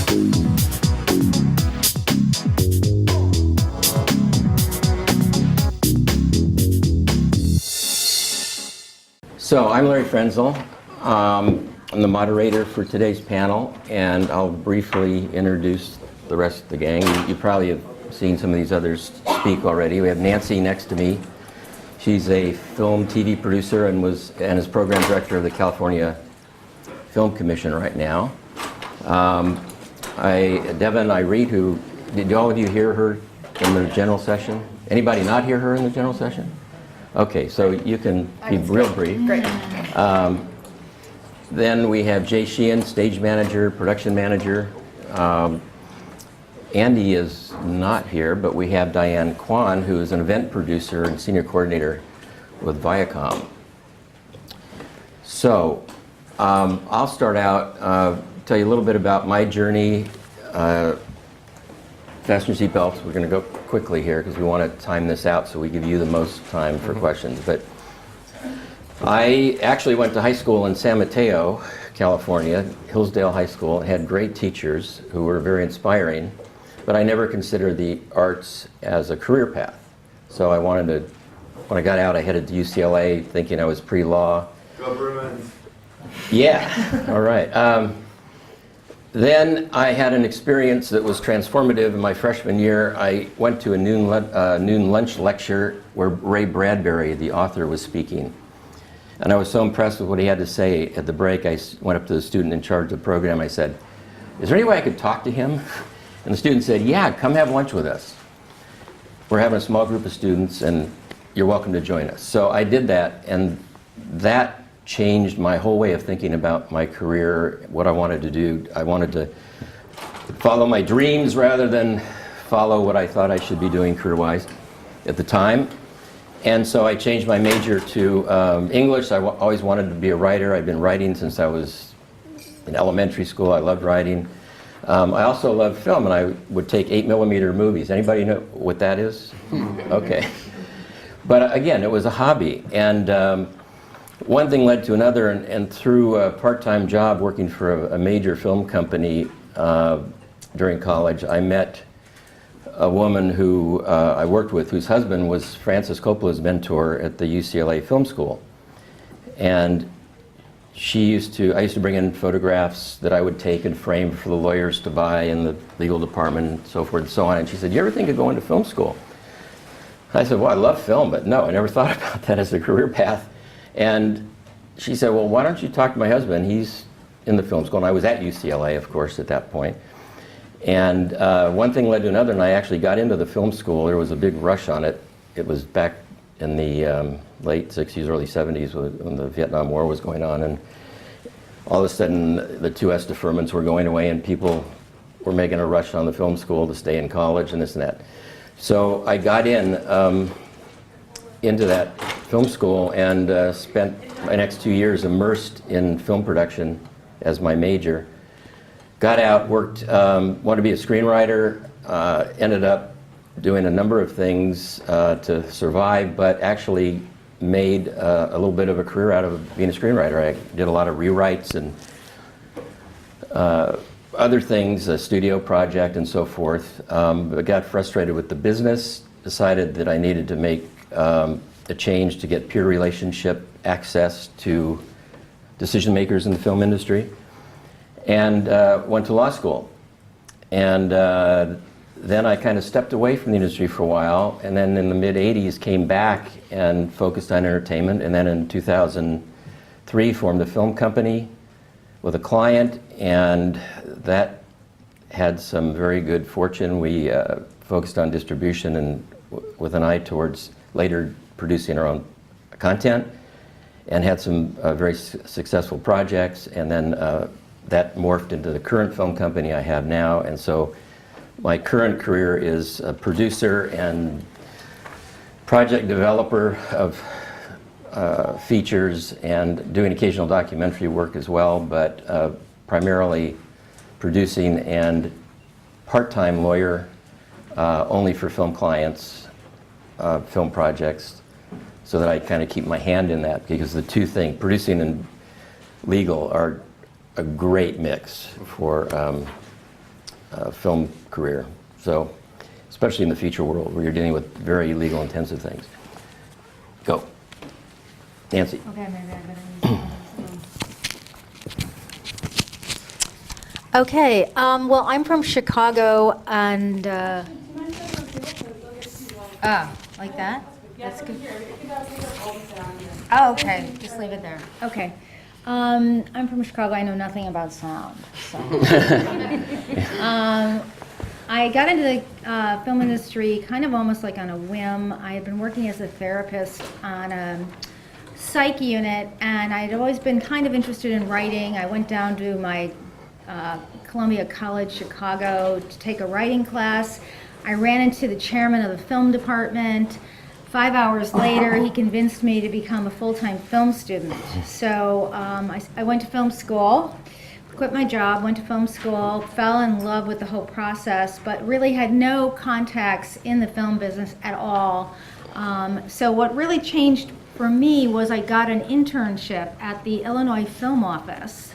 So I'm Larry Frenzel. I'm the moderator for today's panel, and I'll briefly introduce the rest of the gang. You probably have seen some of these others speak already. We have Nancy next to me. She's a film TV producer and is program director of the California Film Commission right now. Devin Irene, did all of you hear her in the general session? Anybody not hear her in the general session? Okay, so you can be real brief. Great. Then we have Jay Sheehan, stage manager, production manager. Andy is not here, but we have Diane Kwan, who is an event producer and senior coordinator with Viacom. So I'll start out, tell you a little bit about my journey. Fasten your seatbelts. We're going to go quickly here because we want to time this out so we give you the most time for questions. But I actually went to high school in San Mateo, California, Hillsdale High School, and had great teachers who were very inspiring, but I never considered the arts as a career path. So I wanted to, when I got out, I headed to UCLA thinking I was pre-law. Go Bruins. Yeah, all right. Then I had an experience that was transformative in my freshman year. I went to a noon lunch lecture where Ray Bradbury, the author, was speaking. And I was so impressed with what he had to say. At the break, I went up to the student in charge of the program. I said, "Is there any way I could talk to him?" And the student said, "Yeah, come have lunch with us. We're having a small group of students, and you're welcome to join us." So I did that, and that changed my whole way of thinking about my career, what I wanted to do. I wanted to follow my dreams rather than follow what I thought I should be doing career-wise at the time. And so I changed my major to English. I always wanted to be a writer. I've been writing since I was in elementary school. I loved writing. I also loved film, and I would take 8mm movies. Anybody know what that is? Okay. But again, it was a hobby. And one thing led to another, and through a part-time job working for a major film company during college, I met a woman who I worked with, whose husband was Francis Coppola's mentor at the UCLA Film School. And I used to bring in photographs that I would take and frame for the lawyers to buy in the legal department and so forth and so on. And she said, "You ever think of going to film school?" I said, "Well, I love film, but no, I never thought about that as a career path." And she said, "Well, why don't you talk to my husband? He's in the film school." And I was at UCLA, of course, at that point. And one thing led to another, and I actually got into the film school. There was a big rush on it. It was back in the late 60s, early 70s when the Vietnam War was going on. And all of a sudden, the 2S deferments were going away, and people were making a rush on the film school to stay in college and this and that. So I got into that film school and spent my next 2 years immersed in film production as my major. Got out, worked, wanted to be a screenwriter, ended up doing a number of things to survive, but actually made a little bit of a career out of being a screenwriter. I did a lot of rewrites and other things, a studio project and so forth. But got frustrated with the business, decided that I needed to make a change to get peer relationship access to decision makers in the film industry, and went to law school. And then I kind of stepped away from the industry for a while, and then in the mid-'80s came back and focused on entertainment, and then in 2003 formed a film company with a client, and that had some very good fortune. We focused on distribution and with an eye towards later producing our own content, and had some very successful projects, and then that morphed into the current film company I have now. And so my current career is a producer and project developer of features, and doing occasional documentary work as well, but primarily producing and part-time lawyer only for film clients, film projects, so that I kind of keep my hand in that, because the two things, producing and legal, are a great mix for film career. So, especially in the feature world where you're dealing with very legal intensive things. Go. Nancy. Okay, maybe I better use Okay, well, I'm from Chicago, and, like that? That's good. Oh, okay, just leave it there. Okay. I'm from Chicago, I know nothing about sound, so. I got into the film industry kind of almost like on a whim. I had been working as a therapist on a psych unit, and I'd always been kind of interested in writing. I went down to my Columbia College Chicago to take a writing class. I ran into the chairman of the film department. 5 hours later, he convinced me to become a full-time film student. So I went to film school, quit my job, went to film school, fell in love with the whole process, but really had no contacts in the film business at all. So what really changed for me was I got an internship at the Illinois Film Office.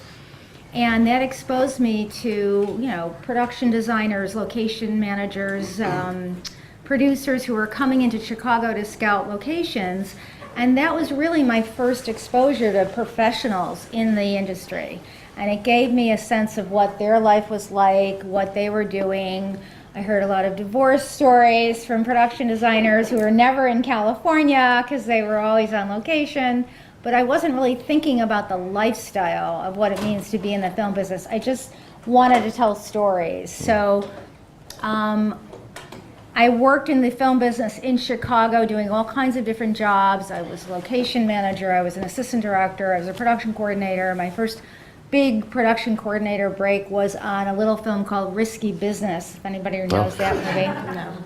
And that exposed me to, production designers, location managers, producers who were coming into Chicago to scout locations. And that was really my first exposure to professionals in the industry. And it gave me a sense of what their life was like, what they were doing. I heard a lot of divorce stories from production designers who were never in California because they were always on location. But I wasn't really thinking about the lifestyle of what it means to be in the film business. I just wanted to tell stories. So I worked in the film business in Chicago doing all kinds of different jobs. I was a location manager, I was an assistant director, I was a production coordinator. My first big production coordinator break was on a little film called Risky Business, if anybody knows that movie. No.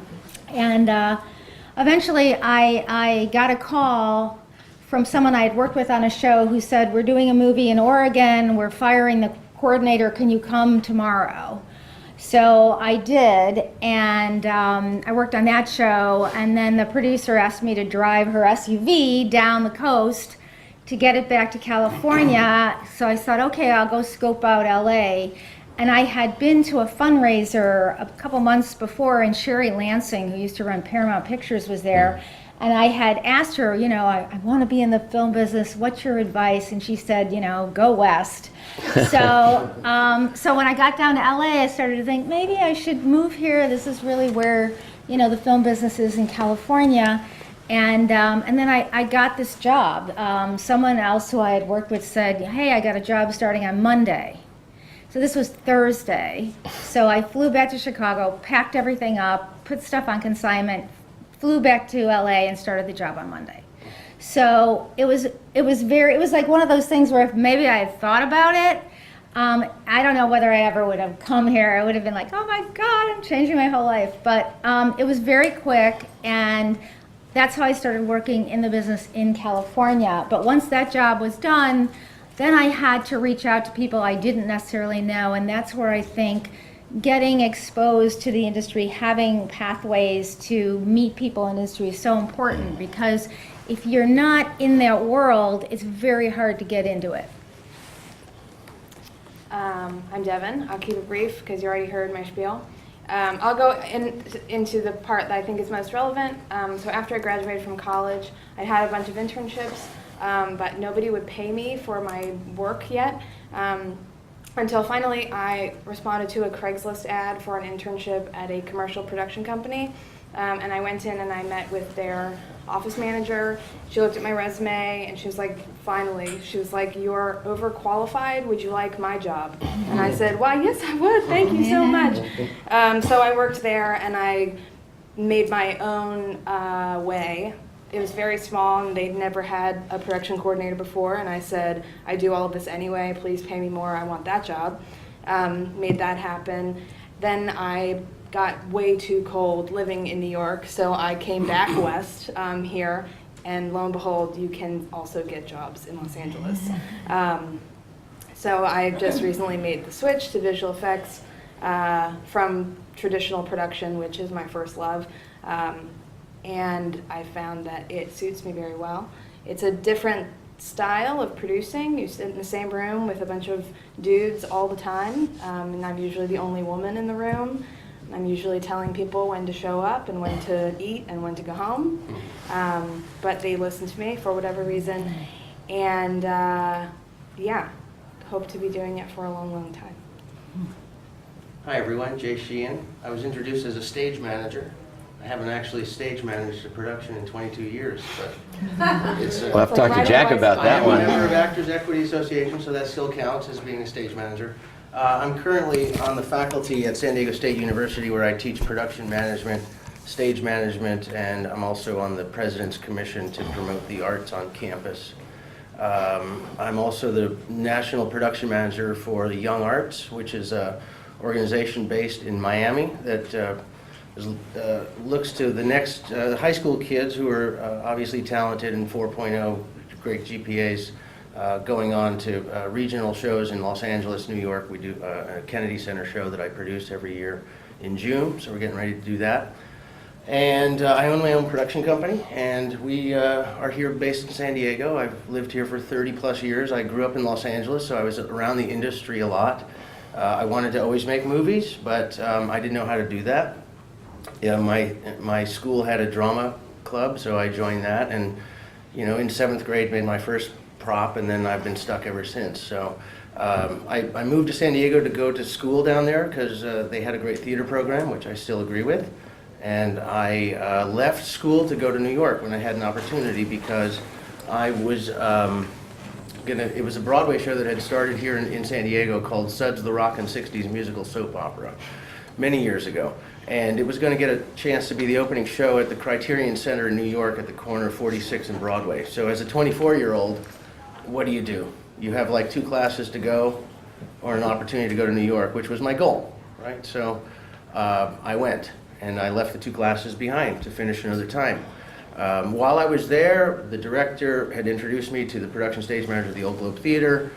And eventually I got a call from someone I had worked with on a show who said, we're doing a movie in Oregon, we're firing the coordinator, can you come tomorrow? So I did, and I worked on that show, and then the producer asked me to drive her SUV down the coast to get it back to California. So I thought, okay, I'll go scope out LA. And I had been to a fundraiser a couple months before, and Sherry Lansing, who used to run Paramount Pictures, was there. And I had asked her, I want to be in the film business, what's your advice? And she said, go west. So when I got down to LA, I started to think, maybe I should move here. This is really where, the film business is in California. And then I got this job. Someone else who I had worked with said, hey, I got a job starting on Monday. So this was Thursday. So I flew back to Chicago, packed everything up, put stuff on consignment, flew back to LA and started the job on Monday. So it was like one of those things where if maybe I had thought about it, I don't know whether I ever would have come here. I would have been like, oh my God, I'm changing my whole life. But it was very quick, and that's how I started working in the business in California. But once that job was done, then I had to reach out to people I didn't necessarily know, and that's where I think getting exposed to the industry, having pathways to meet people in the industry is so important, because if you're not in that world, it's very hard to get into it. I'm Devin. I'll keep it brief because you already heard my spiel. I'll go into the part that I think is most relevant. So after I graduated from college, I had a bunch of internships, but nobody would pay me for my work yet. Until finally I responded to a Craigslist ad for an internship at a commercial production company. And I went in and I met with their office manager. She looked at my resume and she was like, finally, she was like, you're overqualified, would you like my job? And I said, why, yes I would, thank you so much. So I worked there and I made my own way. It was very small and they'd never had a production coordinator before, and I said, I do all of this anyway, please pay me more, I want that job. Made that happen. Then I got way too cold living in New York, so I came back west here, and lo and behold, you can also get jobs in Los Angeles. So I just recently made the switch to visual effects from traditional production, which is my first love. And I found that it suits me very well. It's a different style of producing. You sit in the same room with a bunch of dudes all the time, and I'm usually the only woman in the room. I'm usually telling people when to show up and when to eat and when to go home, but they listen to me for whatever reason, and yeah, hope to be doing it for a long, long time. Hi everyone, Jay Sheehan. I was introduced as a stage manager. I haven't actually stage managed a production in 22 years, but it's We'll have to talk to Jack about I that am a one. member of Actors Equity Association, so that still counts as being a stage manager. I'm currently on the faculty at San Diego State University where I teach production management, stage management, and I'm also on the President's Commission to promote the arts on campus. I'm also the National Production Manager for the Young Arts, which is an organization based in Miami that looks to the next high school kids who are obviously talented and 4.0, great GPAs, going on to regional shows in Los Angeles, New York. We do a Kennedy Center show that I produce every year in June, so we're getting ready to do that. And I own my own production company, and we are here based in San Diego. I've lived here for 30 plus years. I grew up in Los Angeles, so I was around the industry a lot. I wanted to always make movies, but I didn't know how to do that. Yeah, my school had a drama club, so I joined that, and in 7th grade made my first prop, and then I've been stuck ever since. So I moved to San Diego to go to school down there because they had a great theater program, which I still agree with. And I left school to go to New York when I had an opportunity because I was it was a Broadway show that had started here in San Diego called Suds the Rockin' 60s Musical Soap Opera many years ago. And it was going to get a chance to be the opening show at the Criterion Center in New York at the corner of 46 and Broadway. So as a 24-year-old, what do? You have like 2 classes to go or an opportunity to go to New York, which was my goal, right? So I went, and I left the 2 classes behind to finish another time. While I was there, the director had introduced me to the production stage manager of the Old Globe Theater.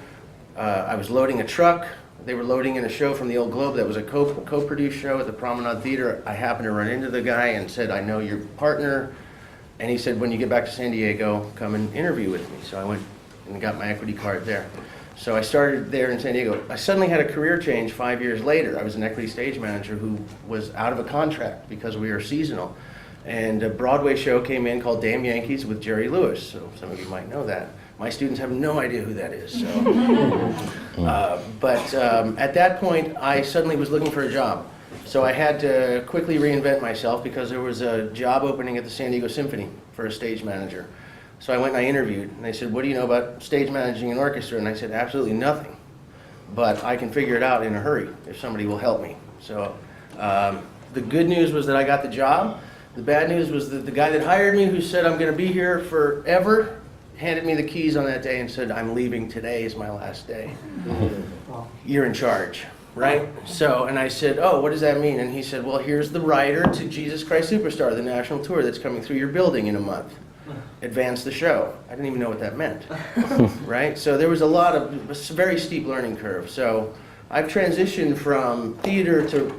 I was loading a truck. They were loading in a show from the Old Globe that was a co-produced show at the Promenade Theater. I happened to run into the guy and said, I know your partner. And he said, when you get back to San Diego, come and interview with me. So I went and got my equity card there. So I started there in San Diego. I suddenly had a career change 5 years later. I was an equity stage manager who was out of a contract because we were seasonal. And a Broadway show came in called Damn Yankees with Jerry Lewis. So some of you might know that. My students have no idea who that is. So. But at that point, I suddenly was looking for a job. So I had to quickly reinvent myself because there was a job opening at the San Diego Symphony for a stage manager. So I went and I interviewed, and they said, what do you know about stage managing an orchestra? And I said, absolutely nothing. But I can figure it out in a hurry if somebody will help me. So the good news was that I got the job. The bad news was that the guy that hired me, who said I'm going to be here forever, handed me the keys on that day and said, I'm leaving, today is my last day. You're in charge, right? So, and I said, oh, what does that mean? And he said, well, here's the rider to Jesus Christ Superstar, the national tour that's coming through your building in a month. Advance the show. I didn't even know what that meant, right? So there was a very steep learning curve. So I've transitioned from theater to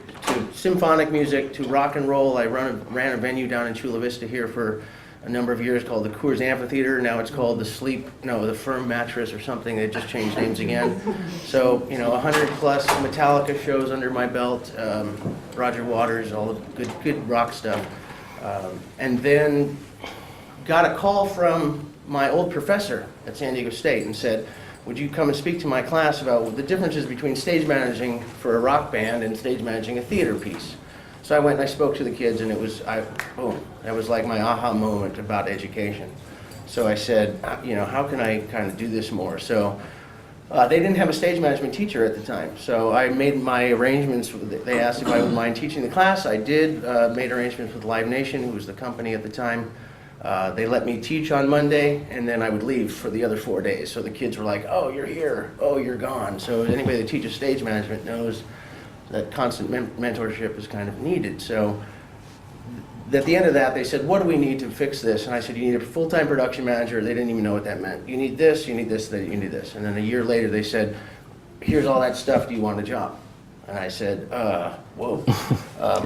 symphonic music to rock and roll. I ran a venue down in Chula Vista here for a number of years called the Coors Amphitheater. Now it's called the Firm Mattress or something. They just changed names again. So 100 plus Metallica shows under my belt, Roger Waters, all the good rock stuff, and then got a call from my old professor at San Diego State and said, would you come and speak to my class about the differences between stage managing for a rock band and stage managing a theater piece? So I went and I spoke to the kids, and boom, that was like my aha moment about education. So I said, how can I kind of do this more? So they didn't have a stage management teacher at the time. So I made my arrangements. They asked if I would mind teaching the class. I did, made arrangements with Live Nation, who was the company at the time. They let me teach on Monday, and then I would leave for the other 4 days. So the kids were like, oh, you're here, oh, you're gone. So anybody that teaches stage management knows that constant mentorship is kind of needed. So at the end of that, they said, what do we need to fix this? And I said, you need a full-time production manager. They didn't even know what that meant. You need this, you need this, you need this. And then a year later, they said, here's all that stuff. Do you want a job? And I said, whoa.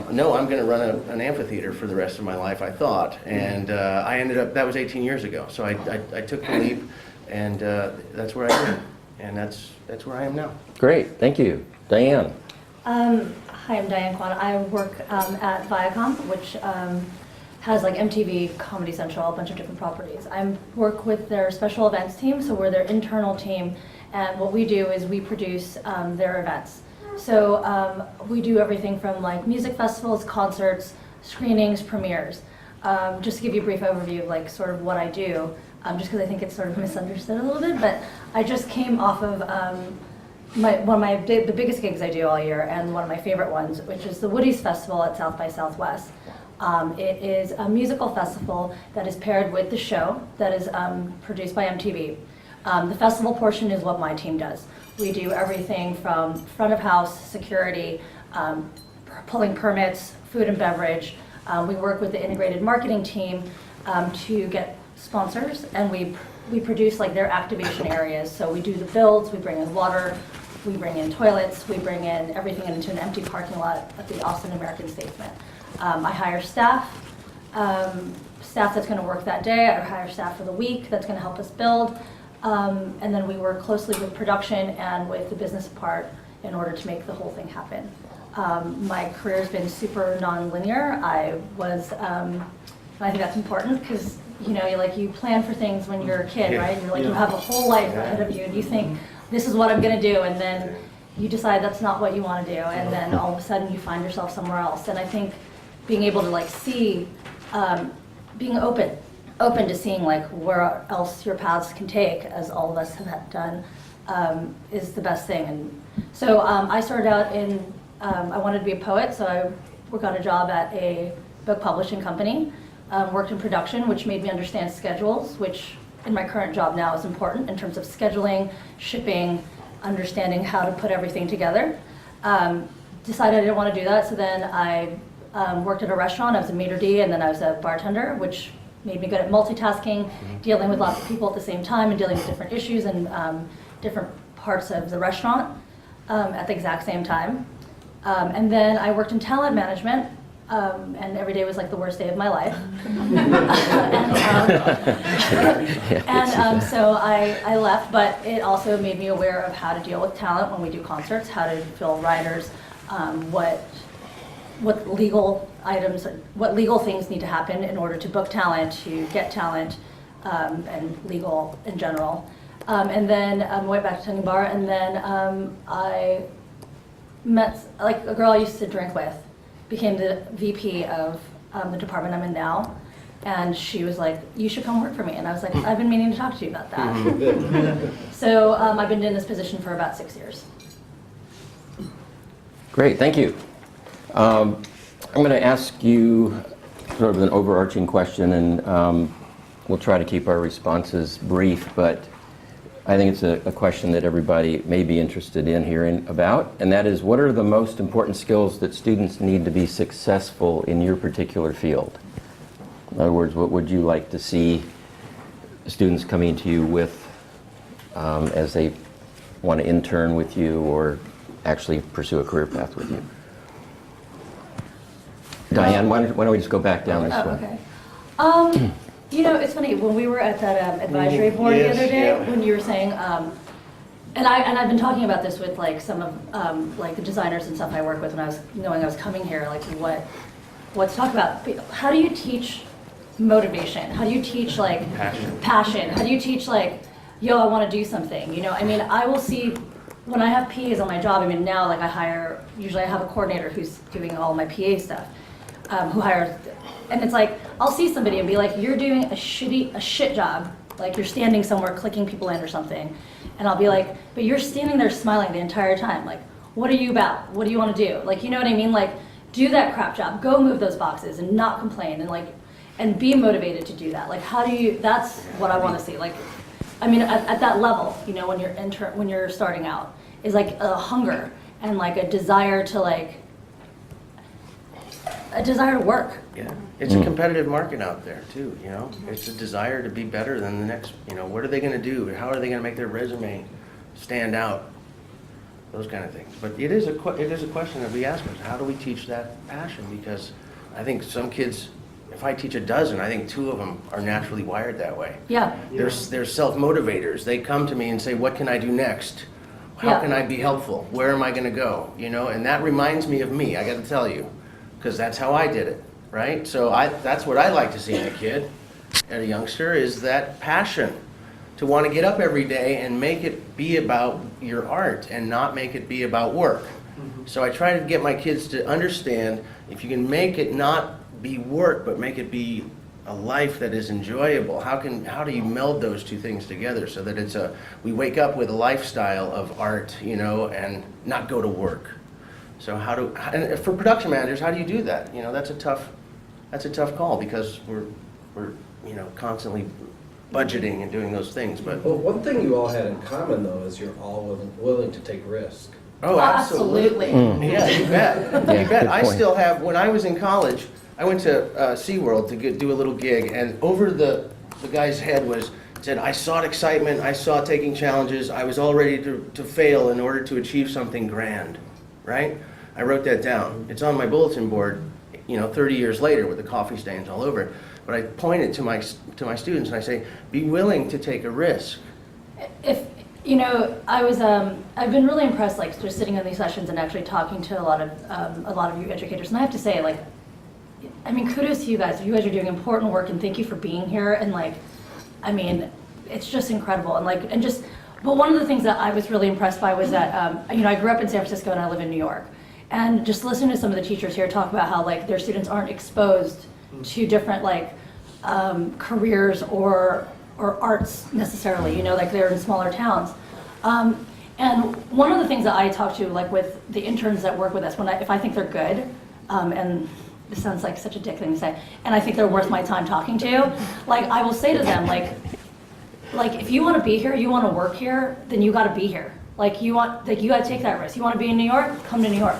No, I'm going to run an amphitheater for the rest of my life, I thought. And I ended up, that was 18 years ago. So I took the leap and that's where I am, and that's where I am now. Great, thank you. Diane? Hi, I'm Diane Kwan. I work at Viacom, which has like MTV, Comedy Central, a bunch of different properties. I work with their special events team, so we're their internal team, and what we do is we produce their events. So we do everything from like music festivals, concerts, screenings, premieres. Just to give you a brief overview of like sort of what I do, just because I think it's sort of misunderstood a little bit, but I just came off of the biggest gigs I do all year, and one of my favorite ones, which is the Woody's Festival at South by Southwest. It is a musical festival that is paired with the show that is produced by MTV. The festival portion is what my team does. We do everything from front of house, security, pulling permits, food and beverage. We work with the integrated marketing team to get sponsors, and we produce like their activation areas. So we do the builds, we bring in water, we bring in toilets, we bring in everything into an empty parking lot at the Austin American Statesman. I hire staff that's going to work that day. I hire staff for the week that's going to help us build. And then we work closely with production and with the business part in order to make the whole thing happen. My career has been super non-linear. I think that's important because you plan for things when you're a kid, right? You're like, you have a whole life ahead of you, and you think, this is what I'm going to do, and then you decide that's not what you want to do, and then all of a sudden you find yourself somewhere else. And I think being able to like see, being open to seeing like where else your paths can take, as all of us have done, is the best thing. And so I started out I wanted to be a poet, so I got a job at a book publishing company, worked in production, which made me understand schedules, which in my current job now is important in terms of scheduling, shipping, understanding how to put everything together. Decided I didn't want to do that, so then I worked at a restaurant. I was a maitre d', and then I was a bartender, which made me good at multitasking, dealing with lots of people at the same time and dealing with different issues and different parts of the restaurant at the exact same time. And then I worked in talent management, and every day was like the worst day of my life. So I left, but it also made me aware of how to deal with talent when we do concerts, how to fill writers, what legal items, what legal things need to happen in order to book talent, to get talent, and legal in general. And then went back to Tongue Bar, and then I met like a girl I used to drink with, became the VP of the department I'm in now, and she was like, you should come work for me. And I was like, I've been meaning to talk to you about that. So I've been in this position for about 6 years. Great, thank you. I'm going to ask you sort of an overarching question, and we'll try to keep our responses brief, but I think it's a question that everybody may be interested in hearing about, and that is, what are the most important skills that students need to be successful in your particular field? In other words, what would you like to see students coming to you with as they want to intern with you or actually pursue a career path with you? Diane, why don't we just go back down this way? Okay. It's funny, when we were at that advisory board the other day, when you were saying, and I've been talking about this with like some of like the designers and stuff I work with when I was coming here, like what to talk about. How do you teach motivation? How do you teach like passion? How do you teach like, yo, I want to do something? I will see when I have PAs on my job. Now like usually I have a coordinator who's doing all my PA stuff, who hires. And it's like, I'll see somebody and be like, you're doing a shit job. Like you're standing somewhere clicking people in or something. And I'll be like, but you're standing there smiling the entire time. Like, what are you about? What do you want to do? Like, you know what I mean? Like, do that crap job. Go move those boxes and not complain and be motivated to do that. Like, that's what I want to see. Like, at that level, when you're starting out, is like a hunger and like a desire to work. Yeah, it's a competitive market out there too, It's a desire to be better than the next, what are they going to do? How are they going to make their resume stand out? Those kind of things. But it is a question that we ask us, how do we teach that passion? Because I think some kids if I teach a dozen, I think 2 of them are naturally wired that way. Yeah. They're self-motivators. They come to me and say, what can I do next? How Yeah. can I be helpful? Where am I going to go? You know, and that reminds me of me, I got to tell you, because that's how I did it, right? So that's what I like to see in a kid, and a youngster, is that passion to want to get up every day and make it be about your art and not make it be about work. So I try to get my kids to understand, if you can make it not be work, but make it be a life that is enjoyable, how do you meld those 2 things together so that we wake up with a lifestyle of art, you know, and not go to work. So and for production managers, how do you do that? You know, that's a tough call, because we're you know, constantly budgeting and doing those things, but Well, one thing you all had in common, though, is you're all willing to take risk. oh, absolutely. Yeah, you bet. Yeah, You bet. good I point. still have, when I was in college, I went to SeaWorld to do a little gig, and over the guy's head said, I sought excitement, I sought taking challenges, I was all ready to fail in order to achieve something grand, right? I wrote that down. It's on my bulletin board, you know, 30 years later with the coffee stains all over it. But I point it to my students and I say, be willing to take a risk. If, you know, I've been really impressed, like, just sitting in these sessions and actually talking to a lot of you educators. And I have to say, like, I mean, kudos to you guys. You guys are doing important work, and thank you for being here. And, like, I mean, it's just incredible. And, like, but one of the things that I was really impressed by was that, you know, I grew up in San Francisco and I live in New York. And just listening to some of the teachers here talk about how, like, their students aren't exposed to different, like, careers or arts necessarily, you know, like they're in smaller towns. And one of the things that I talk to, like, with the interns that work with us, if I think they're good, and this sounds like such a dick thing to say, and I think they're worth my time talking to, like, I will say to them, like if you want to be here, you want to work here, then you got to be here. Like, you got to take that risk. You want to be in New York? Come to New York.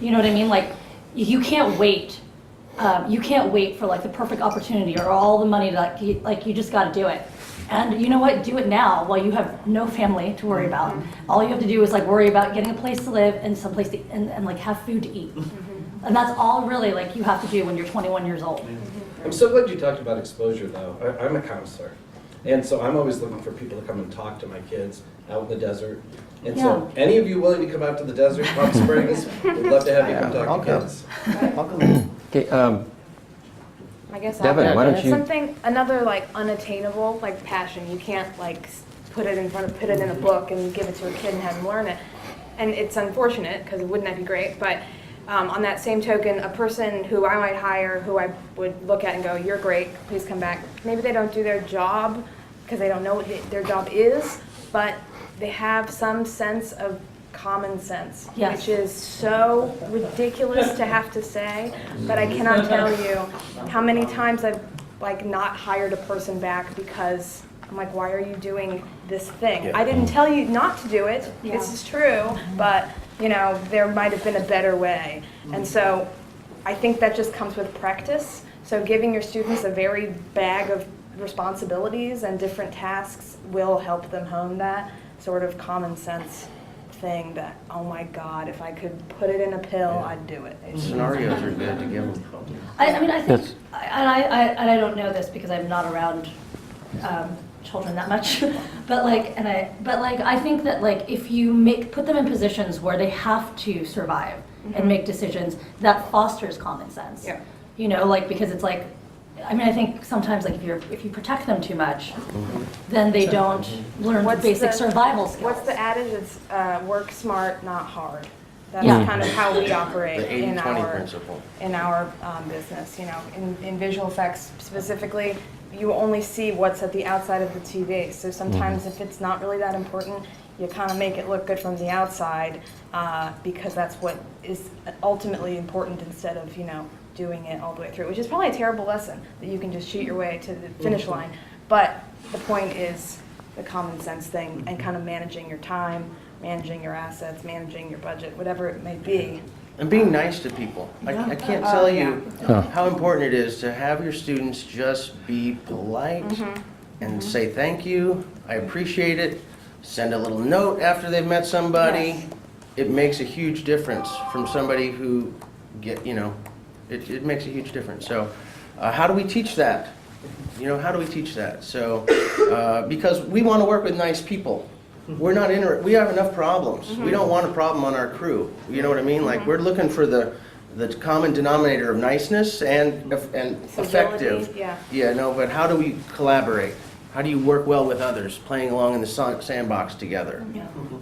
You know what I mean? Like, you can't wait. You can't wait for, like, the perfect opportunity or all the money that, you just got to do it. And you know what? Do it now while you have no family to worry about. All you have to do is, like, worry about getting a place to live and someplace to, and like, have food to eat. And that's all really, like, you have to do when you're 21 years old. I'm so glad you talked about exposure, though. I'm a counselor. And so I'm always looking for people to come and talk to my kids out in the desert. And so any of you willing to come out to the desert, Palm Springs, we'd love to have you come talk to kids. I'll come. Okay, I guess Devin, why don't you? another, like, unattainable, like, passion. You can't, like, put it in a book and give it to a kid and have him learn it. And it's unfortunate, because wouldn't that be great? But on that same token, a person who I might hire, who I would look at and go, you're great, please come back. Maybe they don't do their job because they don't know what their job is, but they have some sense of common sense, Yes. which is so ridiculous to have to say, but I cannot tell you how many times I've, like, not hired a person back because I'm like, why are you doing this thing? Yeah. I didn't tell you not to do it. Yeah. This is true, but, you know, there might have been a better way. And so I think that just comes with practice. So giving your students a very bag of responsibilities and different tasks will help them hone that sort of common sense thing that, oh my God, if I could put it in a pill, I'd do it. Scenarios are good to give them. I mean, I think, Yes. and I don't know this because I'm not around children that much, but I think that, like, if you put them in positions where they have to survive and make decisions, that fosters common sense. Yeah. You know, like, because it's like, I mean, I think sometimes, like, if you protect them too much, then they don't learn the basic survival skills. What's the adage? It's work smart, not hard. That's Yeah. kind of how we operate The in 80-20 our principle. business. You know, in visual effects specifically, you only see what's at the outside of the TV. So sometimes if it's not really that important, you kind of make it look good from the outside because that's what is ultimately important instead of, you know, doing it all the way through, which is probably a terrible lesson that you can just shoot your way to the finish line. But the point is the common sense thing and kind of managing your time, managing your assets, managing your budget, whatever it may be. And being nice to people. I can't tell you how important it is to have your students just be polite and say thank you, I appreciate it, send a little note after they've met somebody. Yes. It makes a huge difference from somebody who it makes a huge difference. So How do we teach that? You know, how do we teach that? So, because we want to work with nice people. We're not we have enough problems. We don't want a problem on our crew. You know what I mean? Like, we're looking for the common denominator of niceness and effective. Yeah, no, but how do we collaborate? How do you work well with others, playing along in the sandbox together?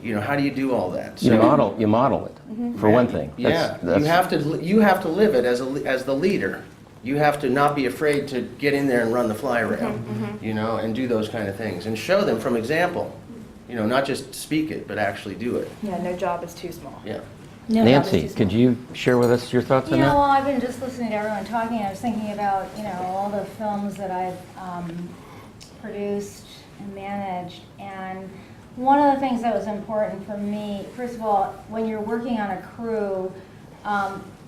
You know, how do you do all that? You model it, for one thing. Yeah, you have to live it as the leader. You have to not be afraid to get in there and run the fly rail, you know, and do those kind of things, and show them from example. You know, not just speak it, but actually do it. Yeah, no job is too small. Yeah. No, Nancy, could you share with us your thoughts on You know, that? well, I've been just listening to everyone talking. I was thinking about, you know, all the films that I've produced and managed. And one of the things that was important for me, first of all, when you're working on a crew,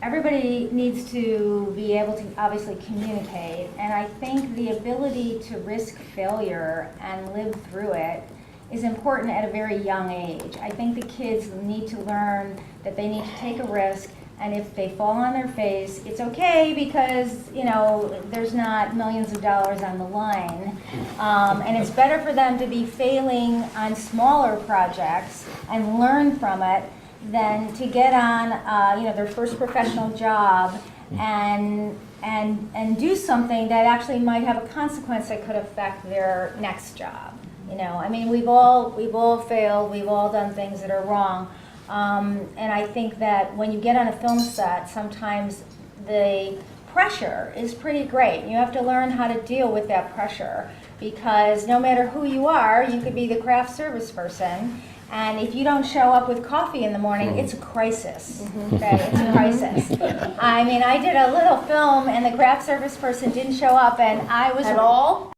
everybody needs to be able to obviously communicate. And I think the ability to risk failure and live through it is important at a very young age. I think the kids need to learn that they need to take a risk, and if they fall on their face, it's okay because, you know, there's not millions of dollars on the line. And it's better for them to be failing on smaller projects and learn from it than to get on, you know, their first professional job and do something that actually might have a consequence that could affect their next job. You know, I mean, we've all failed, we've all done things that are wrong. And I think that when you get on a film set, sometimes the pressure is pretty great. You have to learn how to deal with that pressure, because no matter who you are, you could be the craft service person, and if you don't show up with coffee in the morning, it's a crisis. Okay, it's a crisis. I mean, I did a little film and the craft service person didn't show up, and I was At all?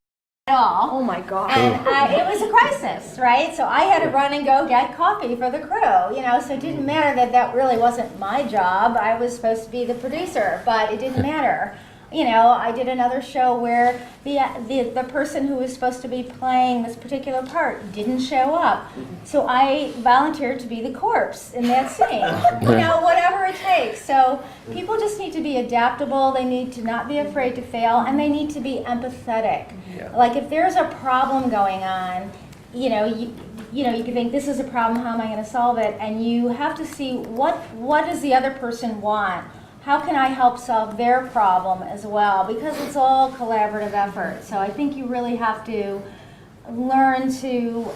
at all. Oh my God. And it was a crisis, right? So I had to run and go get coffee for the crew, you know, so it didn't matter that that really wasn't my job. I was supposed to be the producer, but it didn't matter. You know, I did another show where the person who was supposed to be playing this particular part didn't show up. So I volunteered to be the corpse in that scene. You know, whatever it takes. So people just need to be adaptable. They need to not be afraid to fail, and they need to be empathetic. Yeah. Like if there's a problem going on, you know, you can think, this is a problem, how am I going to solve it? And you have to see what does the other person want? How can I help solve their problem as well? Because it's all collaborative effort. So I think you really have to learn to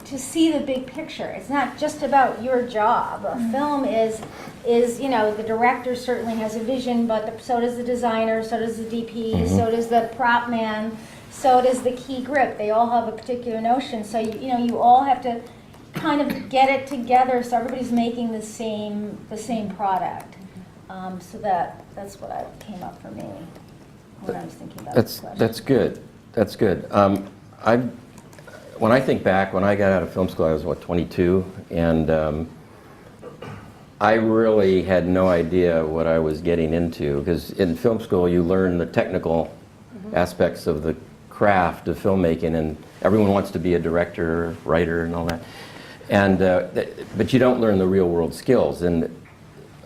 see the big picture. It's not just about your job. A film is you know, the director certainly has a vision, but so does the designer, so does the DP, so does the prop man, so does the key grip. They all have a particular notion. So you know, you all have to kind of get it together so everybody's making the same product. So that's what came up for me when I was thinking about this question. That's good. That's good. When I think back, when I got out of film school, I was, 22, and I really had no idea what I was getting into, because in film school you learn the technical aspects of the craft of filmmaking, and everyone wants to be a director, writer, and all that. And but you don't learn the real world skills. And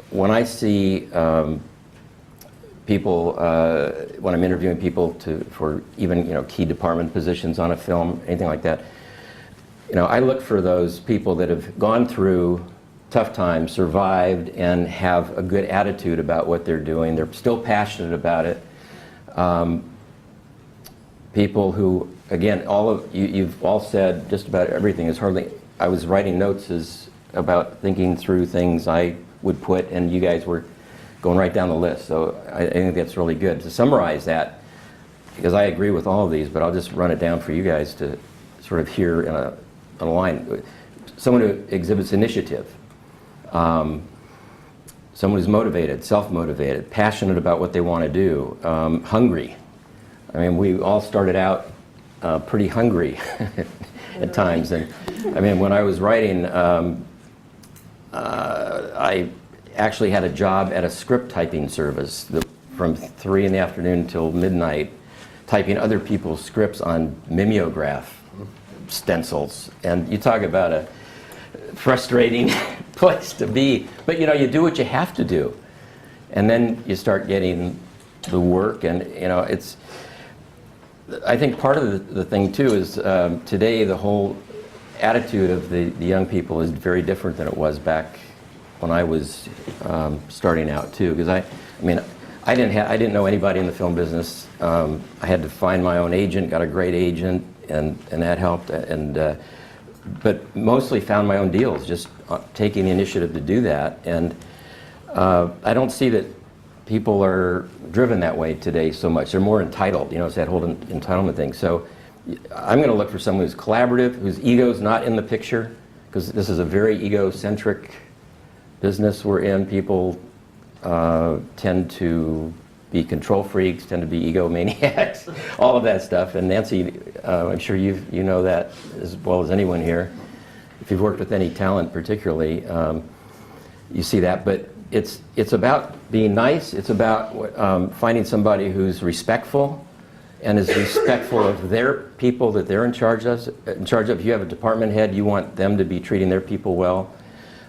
when I see people, when I'm interviewing people for even, you know, key department positions on a film, anything like that, you know, I look for those people that have gone through tough times, survived, and have a good attitude about what they're doing. They're still passionate about it. People who, again, you've all said just about everything. Is hardly. I was writing notes about thinking through things I would put, and you guys were going right down the list. So I think that's really good. To summarize that, because I agree with all of these, but I'll just run it down for you guys to sort of hear in a line. Someone who exhibits initiative, someone who's motivated, self-motivated, passionate about what they want to do, hungry. I mean, we all started out pretty hungry at times. And I mean, when I was writing, I actually had a job at a script typing service from 3 in the afternoon till midnight, typing other people's scripts on mimeograph stencils. And you talk about a frustrating place to be. But you know, you do what you have to do. And then you start getting the work, and it's. I think part of the thing too is today the whole attitude of the young people is very different than it was back when I was starting out too. Because I didn't know anybody in the film business. I had to find my own agent, got a great agent, and that helped. But mostly found my own deals, just taking the initiative to do that. And I don't see that people are driven that way today so much. They're more entitled, it's that whole entitlement thing. So I'm going to look for someone who's collaborative, whose ego's not in the picture, because this is a very egocentric business we're in. People tend to be control freaks, tend to be egomaniacs, all of that stuff. And Nancy, I'm sure you know that as well as anyone here. If you've worked with any talent particularly, you see that. But it's about being nice. It's about finding somebody who's respectful and is respectful of their people that they're in charge of. If you have a department head, you want them to be treating their people well.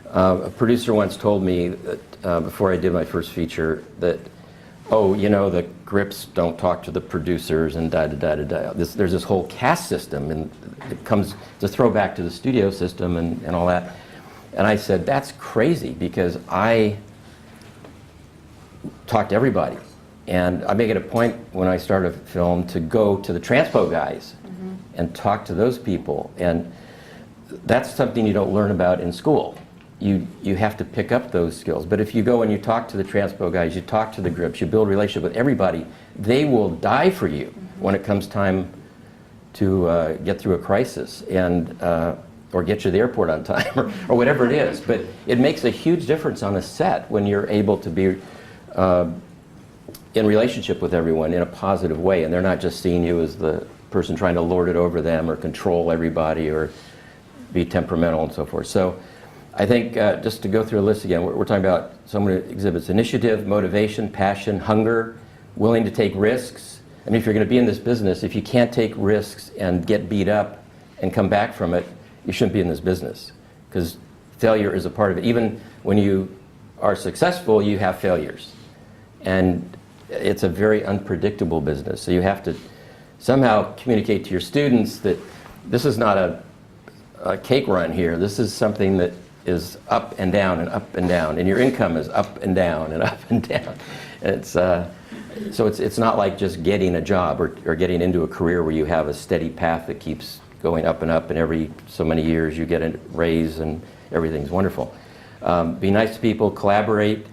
A producer once told me that before I did my first feature that, the grips don't talk to the producers and da-da-da-da-da. There's this whole caste system, and it comes to throw back to the studio system and all that. And I said, that's crazy, because I talk to everybody. And I make it a point when I start a film to go to the transpo guys and talk to those people. And that's something you don't learn about in school. You have to pick up those skills. But if you go and you talk to the transpo guys, you talk to the grips, you build a relationship with everybody, they will die for you when it comes time to get through a crisis and or get you to the airport on time or whatever it is. But it makes a huge difference on a set when you're able to be in relationship with everyone in a positive way, and they're not just seeing you as the person trying to lord it over them or control everybody or be temperamental and so forth. So I think just to go through a list again, we're talking about someone who exhibits initiative, motivation, passion, hunger, willing to take risks. I mean, if you're going to be in this business, if you can't take risks and get beat up and come back from it, you shouldn't be in this business, because failure is a part of it. Even when you are successful, you have failures. And it's a very unpredictable business. So you have to somehow communicate to your students that this is not a cake run here. This is something that is up and down and up and down, and your income is up and down and up and down. It's so it's not like just getting a job or getting into a career where you have a steady path that keeps going up, and every so many years you get a raise and everything's wonderful. Be nice to people, collaborate.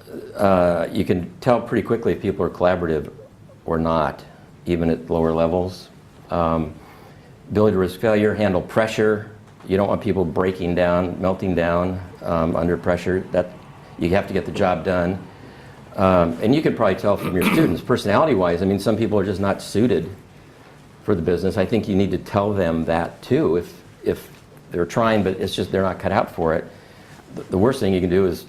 You can tell pretty quickly if people are collaborative or not, even at lower levels. Ability to risk failure, handle pressure. You don't want people breaking down, melting down under pressure. That you have to get the job done. And you can probably tell from your students, personality-wise, I mean, some people are just not suited for the business. I think you need to tell them that too. If they're trying, but it's just they're not cut out for it. The worst thing you can do is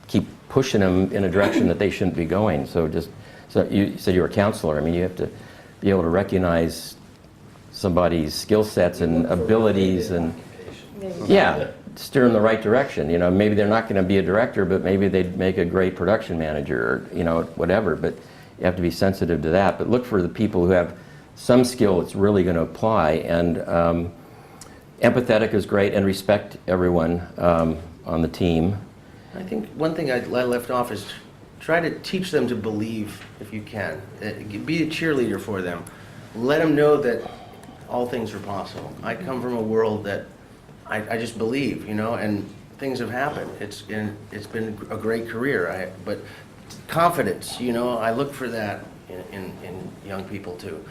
keep pushing them in a direction that they shouldn't be going. So you said you're a counselor. I mean, you have to be able to recognize somebody's skill sets and abilities and steer in the right direction. Maybe they're not going to be a director, but maybe they'd make a great production manager or whatever. But you have to be sensitive to that. But look for the people who have some skill that's really going to apply. And empathetic is great, and respect everyone on the team. I think one thing I left off is try to teach them to believe if you can. Be a cheerleader for them. Let them know that all things are possible. I come from a world that I just believe, and things have happened. It's been a great career. But confidence, I look for that in young people too.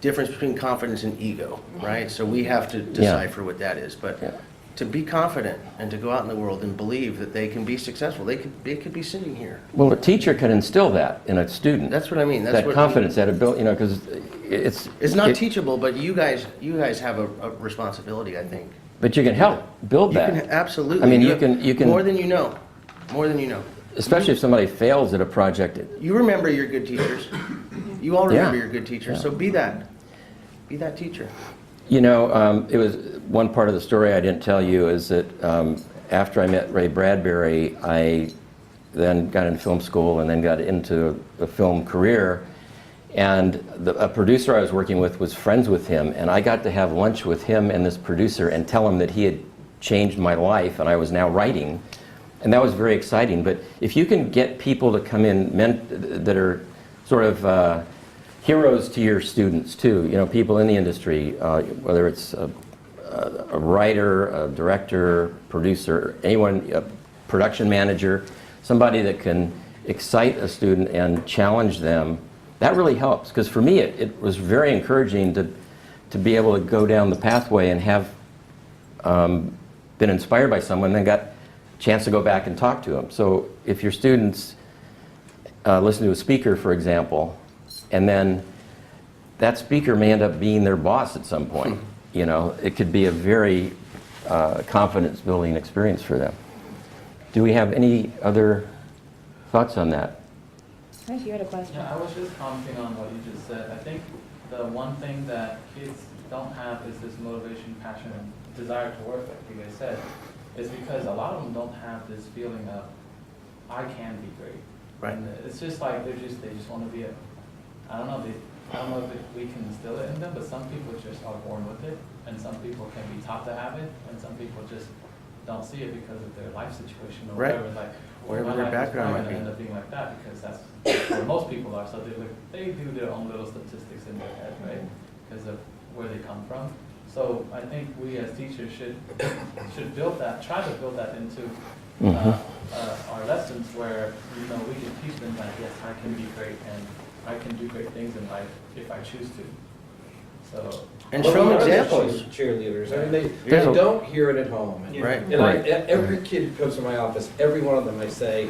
Difference between confidence and ego, right? So we have to decipher what that is. But to be confident and to go out in the world and believe that they can be successguessful. They could be sitting here. Well, a teacher can instill that in a student. That's what I mean. That confidence, that ability, because it's not teachable, but you guys have a responsibility, I think. But you can help build that. You can absolutely. I mean, you can more than you know. More than you know. Especially if somebody fails at a project. You remember your good teachers. You all remember your good teachers. So be that. Be that teacher. It was one part of the story I didn't tell you is that after I met Ray Bradbury, then got into film school, and then got into a film career. And a producer I was working with was friends with him, and I got to have lunch with him and this producer and tell him that he had changed my life and I was now writing. And that was very exciting. But if you can get people to come in that are sort of heroes to your students too, you know, people in the industry, whether it's a writer, a director, producer, anyone, a production manager, somebody that can excite a student and challenge them, that really helps. Because for me, it was very encouraging to be able to go down the pathway and have been inspired by someone, then got a chance to go back and talk to them. So if your students listen to a speaker, for example, and then that speaker may end up being their boss at some point, you know, it could be a very confidence-building experience for them. Do we have any other thoughts on that? I think you had a question. Yeah, I was just commenting on what you just said. I think the one thing that kids don't have is this motivation, passion, and desire to work, like you guys said, is because a lot of them don't have this feeling of, I can be great. Right. And it's just like they just want to be I don't know if we can instill it in them, but some people just are born with it, and some people can be taught to have it, and some people just don't see it because of their life situation or Right. whatever. Like, Wherever my their life background is might be. going to end up being like that because that's where most people are. So they do their own little statistics in their head, right? Because of where they come from. So I think we as teachers should build that, try to build that into our lessons where, you know, we can teach them that, yes, I can be great and I can do great things in life if I choose to. So. And Well, show them we are the examples. cheerleaders. I mean, they There's a- don't hear it at home. And, Right. and every kid who comes to my office, every one of them, I say,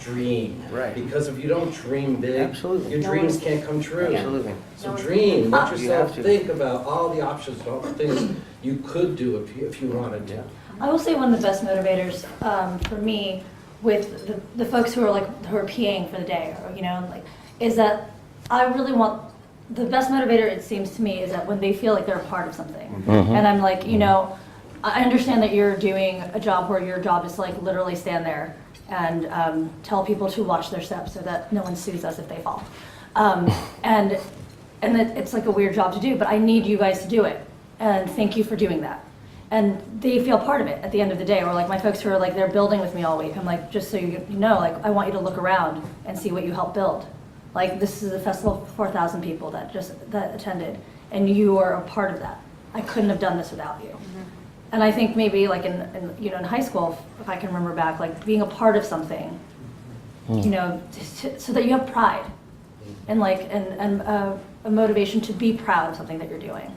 dream. Right. Because if you don't dream big, Absolutely. your dreams can't come true. Absolutely. So dream, let You yourself have to. think about all the options, all the things you could do if you wanted to. I will say one of the best motivators for me with the folks who are PAing for the day, or you know, like, is that I really want the best motivator. It seems to me is that when they feel like they're a part of something, and I'm like, you know, I understand that you're doing a job where your job is to like literally stand there and tell people to watch their steps so that no one sues us if they fall, and that it's like a weird job to do, but I need you guys to do it, and thank you for doing that. And they feel part of it at the end of the day. Or like my folks who are like, they're building with me all week. I'm like, just so you know, like I want you to look around and see what you helped build. Like this is a festival of 4,000 people that attended, and you are a part of that. I couldn't have done this without you. And I think maybe like in high school, if I can remember back, like being a part of something, you know, so that you have pride and like and a motivation to be proud of something that you're doing.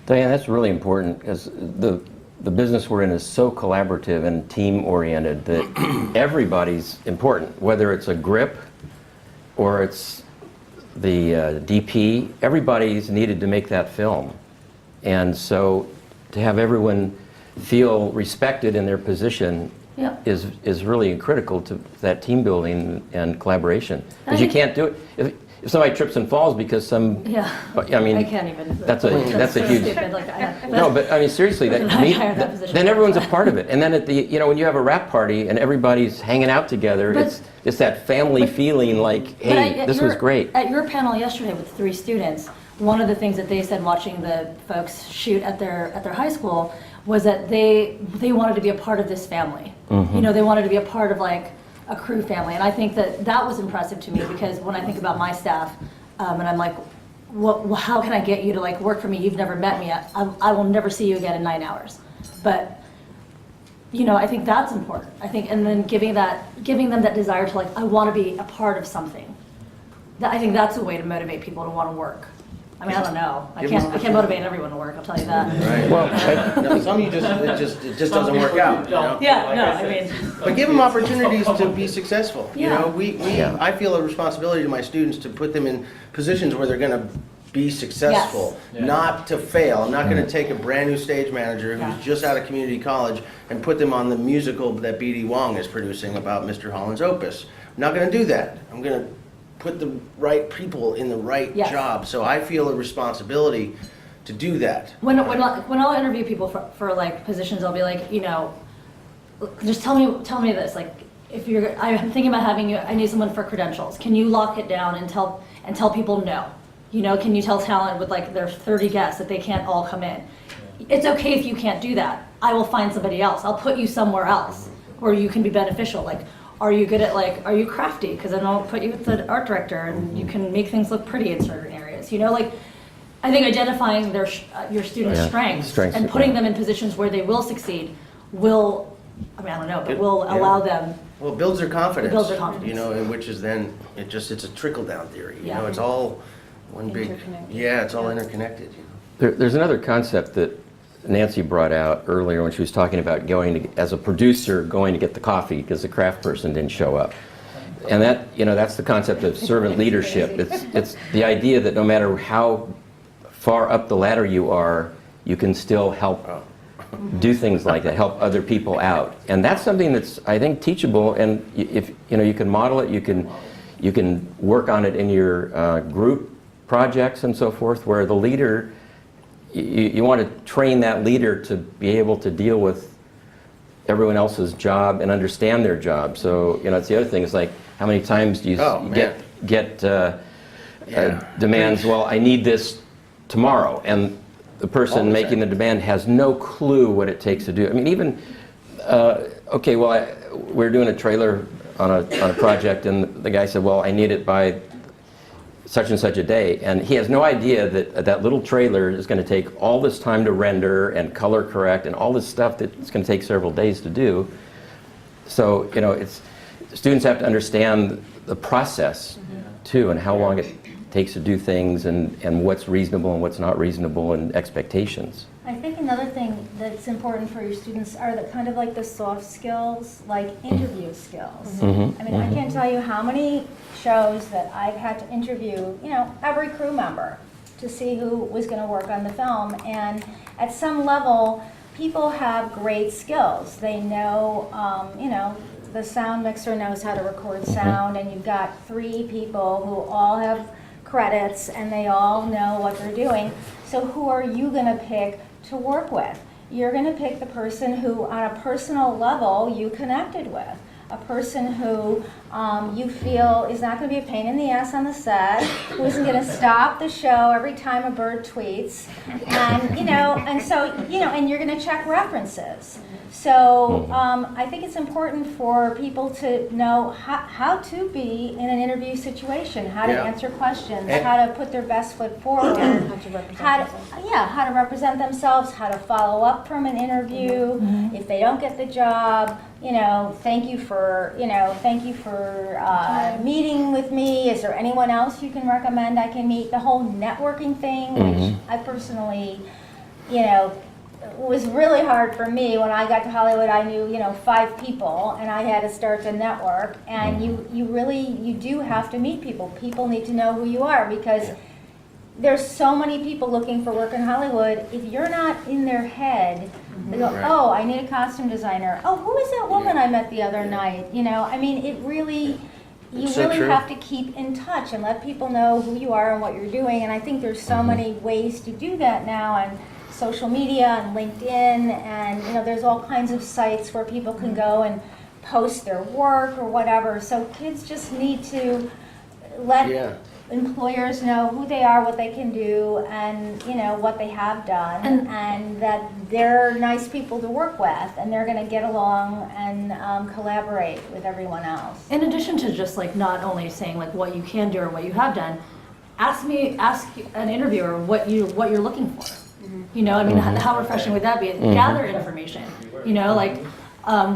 Diane, that's really important because the business we're in is so collaborative and team-oriented that everybody's important, whether it's a grip or it's the DP, everybody's needed to make that film. And so to have everyone feel respected in their position Yeah. is really critical to that team building and collaboration. Because you can't do it. If somebody trips and falls because Yeah. I mean, I can't even. that's a so huge. stupid. Like, No, but I mean, seriously, I hire that position. then everyone's a part of it. And then when you have a wrap party and everybody's hanging out together, But- it's that family feeling like, But hey, this was great. At your panel yesterday with 3 students, one of the things that they said watching the folks shoot at their high school was that they wanted to be a part of this family. Mm-hmm. You know, they wanted to be a part of like a crew family. And I think that was impressive to me because when I think about my staff, and I'm like, how can I get you to like work for me? You've never met me. I will never see you again in 9 hours. But you know, I think that's important. I think, and then giving them that desire to like, I want to be a part of something. I think that's a way to motivate people to want to work. I mean, I don't know. I can't motivate everyone to work. I'll tell you that. Right. Well, No, some it just doesn't work out. You know? Yeah, no, I mean, But give them opportunities to be successful. You Yeah. know, Yeah. I feel a responsibility to my students to put them in positions where they're going to be successful, Yes. not to fail. I'm not going to take a brand new stage manager who's Yeah. just out of community college and put them on the musical that B.D. Wong is producing about Mr. Holland's Opus. I'm not going to do that. I'm going to put the right people in the right Yes. job. So I feel a responsibility to do that. when I'll interview people for like positions, I'll be like, you know, just tell me this. Like, if you're, I'm thinking about having you, I need someone for credentials. Can you lock it down and tell people no? You know, can you tell talent with like there's 30 guests that they can't all come in? It's okay if you can't do that. I will find somebody else. I'll put you somewhere else where you can be beneficial. Like, are you good at like, are you crafty? Because then I'll put you with the art director and you can make things look pretty in certain areas. You know, like, I think identifying your students' strengths and putting them in positions where they will succeed will, I mean, I don't know, but will allow them. Well, it builds their confidence. It builds their confidence. You know, and which is then, it's a trickle-down theory. You Yeah. know, it's all one big, Interconnected. yeah, it's all interconnected. You know? There's another concept that Nancy brought out earlier when she was talking about going to, as a producer, going to get the coffee because the craft person didn't show up. And that, you know, that's the concept of servant leadership. It's the idea that no matter how far up the ladder you are, you can still help do things like that, help other people out. And that's something that's, I think, teachable. And if you know, you can model it, you can work on it in your group projects and so forth, where the leader, you want to train that leader to be able to deal with everyone else's job and understand their job. So, you know, it's the other thing. It's like, how many times do you get demands? Well, I need this tomorrow, and the person making the demand has no clue what it takes to do it. I mean, even okay, well, we're doing a trailer on a project, and the guy said, well, I need it by such and such a day, and he has no idea that that little trailer is going to take all this time to render and color correct and all this stuff that it's going to take several days to do. So, you know, students have to understand the process too, and how long it takes to do things, and what's reasonable and what's not reasonable, and expectations. I think another thing that's important for your students are the kind of like the soft skills, like interview skills. Mhm, I mean, I can't tell you how many shows that I've had to interview, you know, every crew member to see who was going to work on the film. And at some level, people have great skills. They know, you know, the sound mixer knows how to record sound, and you've got 3 people who all have credits and they all know what they're doing. So who are you going to pick to work with? You're going to pick the person who, on a personal level, you connected with. A person who you feel is not going to be a pain in the ass on the set, who isn't going to stop the show every time a bird tweets, and you know, and so you know, and you're going to check references. So I think it's important for people to know how to be in an interview situation, how to answer questions, how to put their best foot forward, how to represent themselves, how to follow up from an interview. If they don't get the job, you know, thank you for meeting with me. Is there anyone else you can recommend I can meet? The whole networking thing, which I personally, you know, was really hard for me. When I got to Hollywood, I knew, you know, 5 people, and I had to start to network. And you do have to meet people. People need to know who you are, because there's so many people looking for work in Hollywood. If you're not in their head, they go, oh, I need a costume designer. Oh, who is that woman I met the other night? You know, I mean, you really have to keep in touch and let people know who you are and what you're doing. And I think there's so many ways to do that now, and social media and LinkedIn, and you know, there's all kinds of sites where people can go and post their work or whatever. So kids just need to let employers know who they are, what they can do, and you know, what they have done, and that they're nice people to work with, and they're going to get along and collaborate with everyone else. In addition to just like not only saying like what you can do or what you have done, ask an interviewer what you're looking for. You know, I mean, how refreshing would that be? Gather information. You know, like,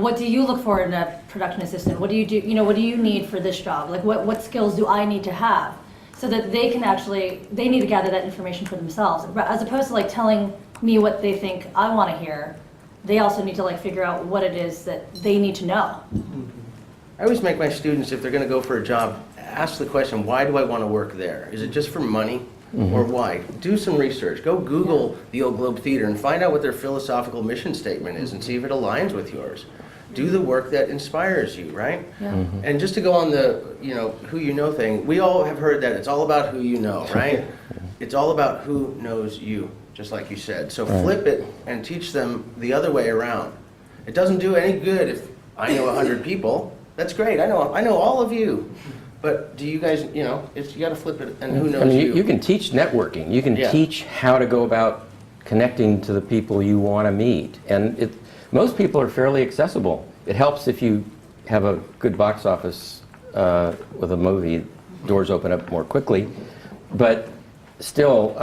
what do you look for in a production assistant? What do you do? You know, what do you need for this job? Like, what skills do I need to have? So that they can they need to gather that information for themselves. As opposed to like telling me what they think I want to hear, they also need to like figure out what it is that they need to know. I always make my students, if they're going to go for a job, ask the question, why do I want to work there? Is it just for money? Or why? Do some research. Go Google the Old Globe Theater and find out what their philosophical mission statement is and see if it aligns with yours. Do the work that inspires you, right? And just to go on the, you know, who you know thing, we all have heard that it's all about who you know, right? It's all about who knows you, just like you said. So flip it and teach them the other way around. It doesn't do any good if I know 100 people. That's great. I know all of you. But do you guys, you know, you got to flip it, and who knows I mean, you can teach networking. You can Yeah. teach how to go about connecting to the people you want to meet. And most people are fairly accessible. It helps if you have a good box office with a movie. Doors open up more quickly. But still,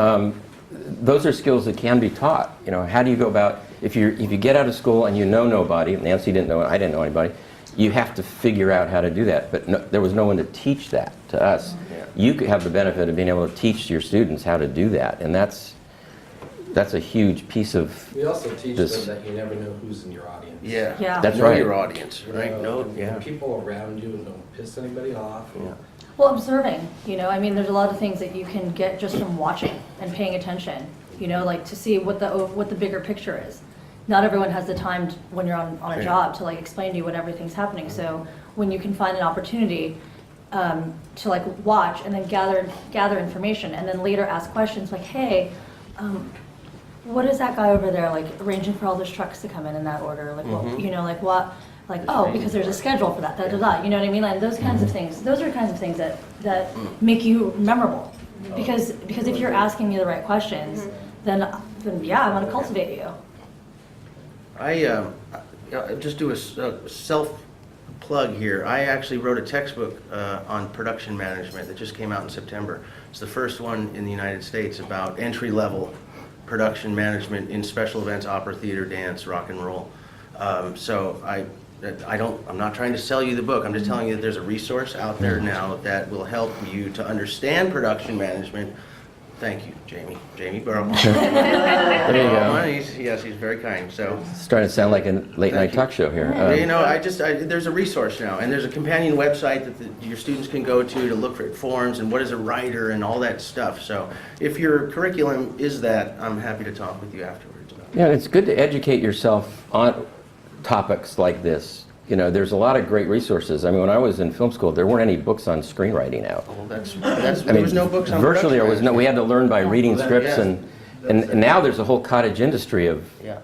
those are skills that can be taught. You know, how do you go about, if you get out of school and you know nobody, Nancy didn't know, I didn't know anybody, you have to figure out how to do that. But there was no one to teach that to us. Yeah. You could have the benefit of being able to teach your students how to do that. And that's a huge piece of We also teach this. them that you never know who's in your audience. Yeah. Yeah. That's know right. your audience, right? You No, know, yeah. people around you and don't piss anybody off. Yeah. Well, observing, you know, I mean, there's a lot of things that you can get just from watching and paying attention, you know, like to see what the bigger picture is. Not everyone has the time when you're on a Yeah. job to like explain to you what everything's happening. So when you can find an opportunity to like watch and then gather information and then later ask questions like, hey, what is that guy over there like arranging for all those trucks to come in that order? Like, what, you know, like what? Like, oh, because there's a schedule for that, da da da. You know what I mean? Like those kinds of things. Those are kinds of things that make you memorable. Because if you're asking me the right questions, then yeah, I want to cultivate you. I just do a self plug here. I actually wrote a textbook on production management that just came out in September. It's the first one in the United States about entry-level production management in special events, opera, theater, dance, rock and roll. So I'm not trying to sell you the book. I'm just telling you that there's a resource out there now that will help you to understand production management. Thank you, Jamie. Jamie Burrow. There you go. He's very kind. So. It's starting to sound like a late Thank night you. talk show here. You know, there's a resource now, and there's a companion website that your students can go to look for forms and what is a writer and all that stuff. So if your curriculum is that, I'm happy to talk with you afterwards about it. Yeah, it's good to educate yourself on topics like this. You know, there's a lot of great resources. I mean, when I was in film school, there weren't any books on screenwriting out. Well, that's I there mean, was no books on virtually there was production no. We had to learn by reading Well, scripts, yeah. and now there's a whole cottage industry of management. Yeah.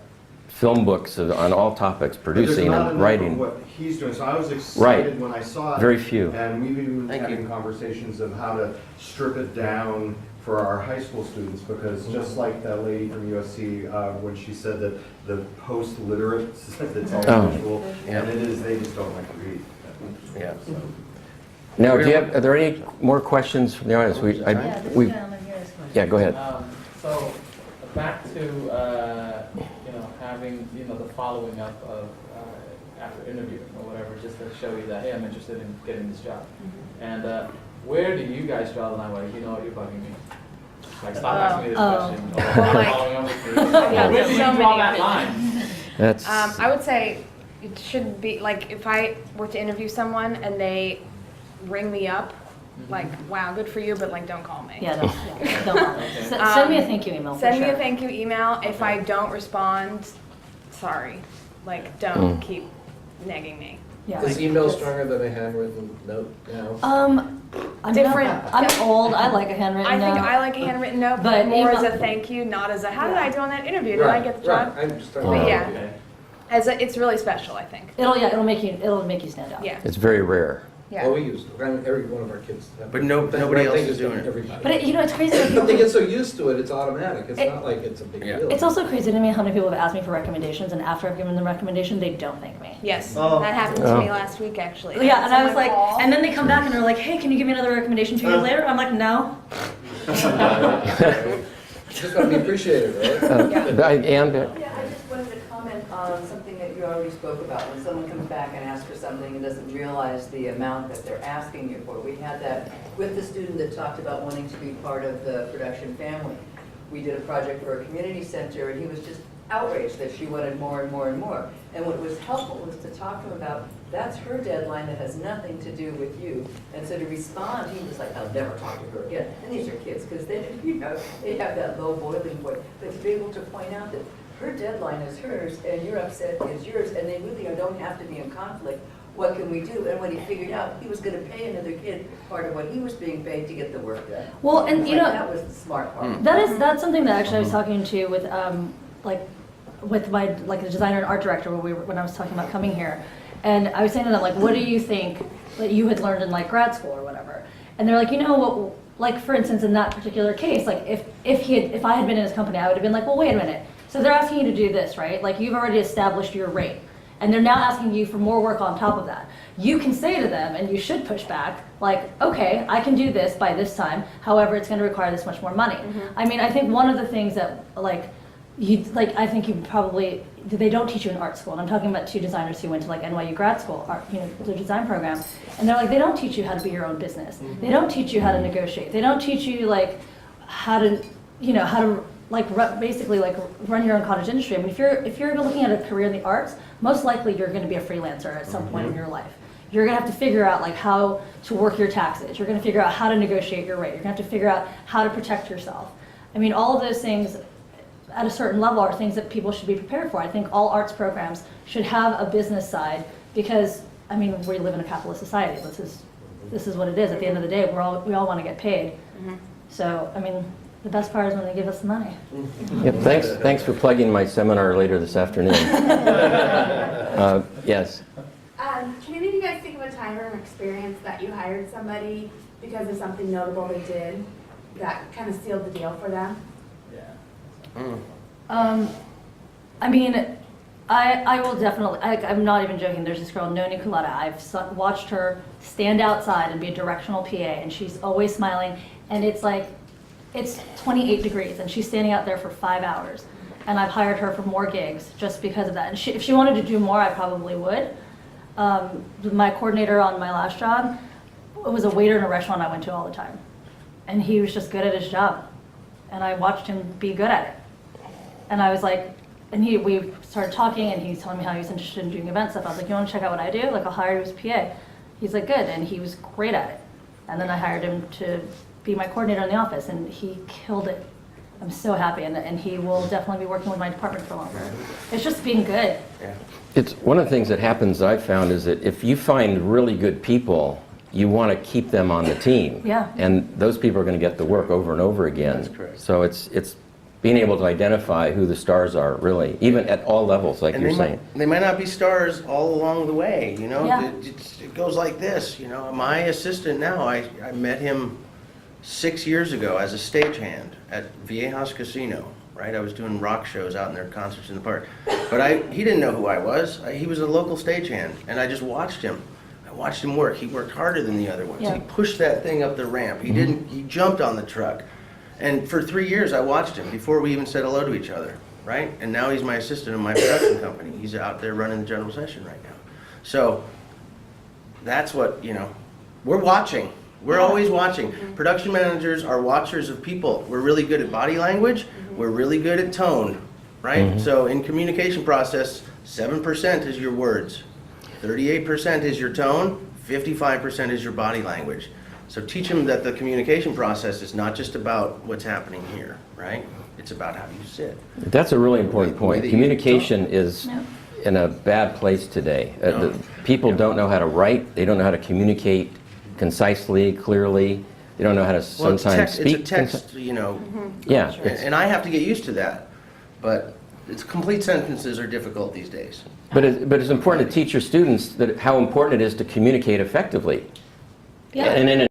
film books on all topics, producing There's not and enough writing. of what he's doing, so I was Right. excited when I saw it. Very few. And we've been Thank having you. conversations of how to strip it down for our high school students, because just like that lady from USC, when she said that the post-literate, that's all Oh. visual, Yeah. and it is, they just don't like to read. Yeah. So, Now, are there any more questions from the audience? Yeah, this gentleman here is going. Yeah, go ahead. So back to, having, the following up of, after interviewing or whatever, just to show you that, hey, I'm interested in getting this job. And where do you guys draw the line? Like, you know what, you're bugging me. Like, stop asking me this question. Or like- following up with me. Yeah, Where there's do you so draw many that line? That's I would say it should be, like, if I were to interview someone and they ring me up, like, wow, good for you, but like, don't call me. Yeah, don't bother. Send me a thank you email for Send me sure. a thank you email. If I don't respond, sorry. Like, don't keep negging me. Yeah. Is email stronger than a handwritten note now? I'm Different- I'm old. I like a handwritten I think note. I like a handwritten note, But but more as email- a thank you, not as a, how did I do on that interview? Did I get the job? Right, I'm just talking But about. yeah. Okay. It's really special, I think. It'll make you stand out. Yeah, it's very rare. Well, yeah. we use, every one of our kids. have- But nobody that else thing is doing it. everybody. But it's crazy. Like, But they get so used to it, it's automatic. It's It- not like it's a big Yeah. deal. It's also crazy to me how many people have asked me for recommendations, and after I've given them recommendation, they don't thank me. Yes, Oh. that happened to me last week, actually. Yeah, and I was Someone like, called. and then they come back and they're like, hey, can you give me another recommendation 2 years later? I'm like, no. Just gotta be appreciated, right? And Yeah, I just wanted to comment on something that you already spoke about. When someone comes back and asks for something and doesn't realize the amount that they're asking you for. We had that with the student that talked about wanting to be part of the production family. We did a project for a community center, and he was just outraged that she wanted more and more and more. And what was helpful was to talk to him about, that's her deadline that has nothing to do with you. And so to respond, he was like, I'll never talk to her again. And these are kids, because they have that low boiling point. But to be able to point out that her deadline is hers, and your upset is yours, and they really don't have to be in conflict. What can we do? And when he figured out he was going to pay another kid part of what he was being paid to get the work done. Well, and It's you like, know, that was the smart part. that's something that actually I was talking to with with my the designer and art director when I was talking about coming here, And I was saying to them, like, what do you think that you had learned in like grad school or whatever? And they're like, you know what, like for instance, in that particular case, like if I had been in his company, I would have been like, well, wait a minute. So they're asking you to do this, right? Like you've already established your rate. And they're now asking you for more work on top of that. You can say to them, and you should push back, like, okay, I can do this by this time. However, it's going to require this much more money. I mean, I think one of the things that, I think you probably, they don't teach you in art school. And I'm talking about two designers who went to like NYU grad school, the design program. And they're like, they don't teach you how to be your own business. They don't teach you how to negotiate. They don't teach you like how to basically run your own cottage industry. I mean, if you're looking at a career in the arts, most likely you're going to be a freelancer at some point in your life. You're going to have to figure out like how to work your taxes. You're going to figure out how to negotiate your rate. You're going to have to figure out how to protect yourself. I mean, all of those things at a certain level are things that people should be prepared for. I think all arts programs should have a business side because, I mean, we live in a capitalist society. This is what it is. At the end of the day, we all want to get paid. So, I mean, the best part is when they give us the money. Yep, thanks for plugging my seminar later this afternoon. Yes. Can any of you guys think of a time or an experience that you hired somebody because of something notable they did that kind of sealed the deal for them? I mean, I will definitely, I'm not even joking, there's this girl, Noni Kulata. I've watched her stand outside and be a directional PA, and she's always smiling, and it's like, it's 28 degrees, and she's standing out there for 5 hours. And I've hired her for more gigs just because of that. And if she wanted to do more, I probably would. My coordinator on my last job was a waiter in a restaurant I went to all the time. And he was just good at his job. And I watched him be good at it. And I was like, we started talking, and he's telling me how he's interested in doing event stuff. I was like, you want to check out what I do? Like, I'll hire you as PA. He's like, good, and he was great at it. And then I hired him to be my coordinator in the office, and he killed it. I'm so happy, and he will definitely be working with my department for longer. It's just being good. Yeah. It's one of the things that happens I've found is that if you find really good people, you want to keep them on the team. Yeah. And those people are going to get the work over and over again. That's correct. So it's being able to identify who the stars are, really, even at all levels, like you're saying. They might not be stars all along the way, you know? Yeah. It goes like this, you know? My assistant now, I met him 6 years ago as a stagehand at Viejas Casino, right? I was doing rock shows out in their concerts in the park. But he didn't know who I was. He was a local stagehand, and I just watched him. I watched him work. He worked harder than the other ones. Yeah. He pushed that thing up the ramp. He jumped on the truck. And for 3 years, I watched him before we even said hello to each other, right? And now he's my assistant in my production company. He's out there running the general session right now. So that's what, you know, we're watching. We're always watching. Production managers are watchers of people. We're really good at body language. We're really good at tone, right? So in communication process, 7% is your words, 38% is your tone, 55% is your body language. So teach them that the communication process is not just about what's happening here, right? It's about how you sit. That's a really important The way point. that you Communication is in a bad place today. People don't know how to write. They don't know how to communicate concisely, clearly. They don't know how to sometimes speak. It's a text, you know. Yeah. And I have to get used to that. But it's complete sentences are difficult these days. But it's important to teach your students that how important it is to communicate effectively. Yeah. And in an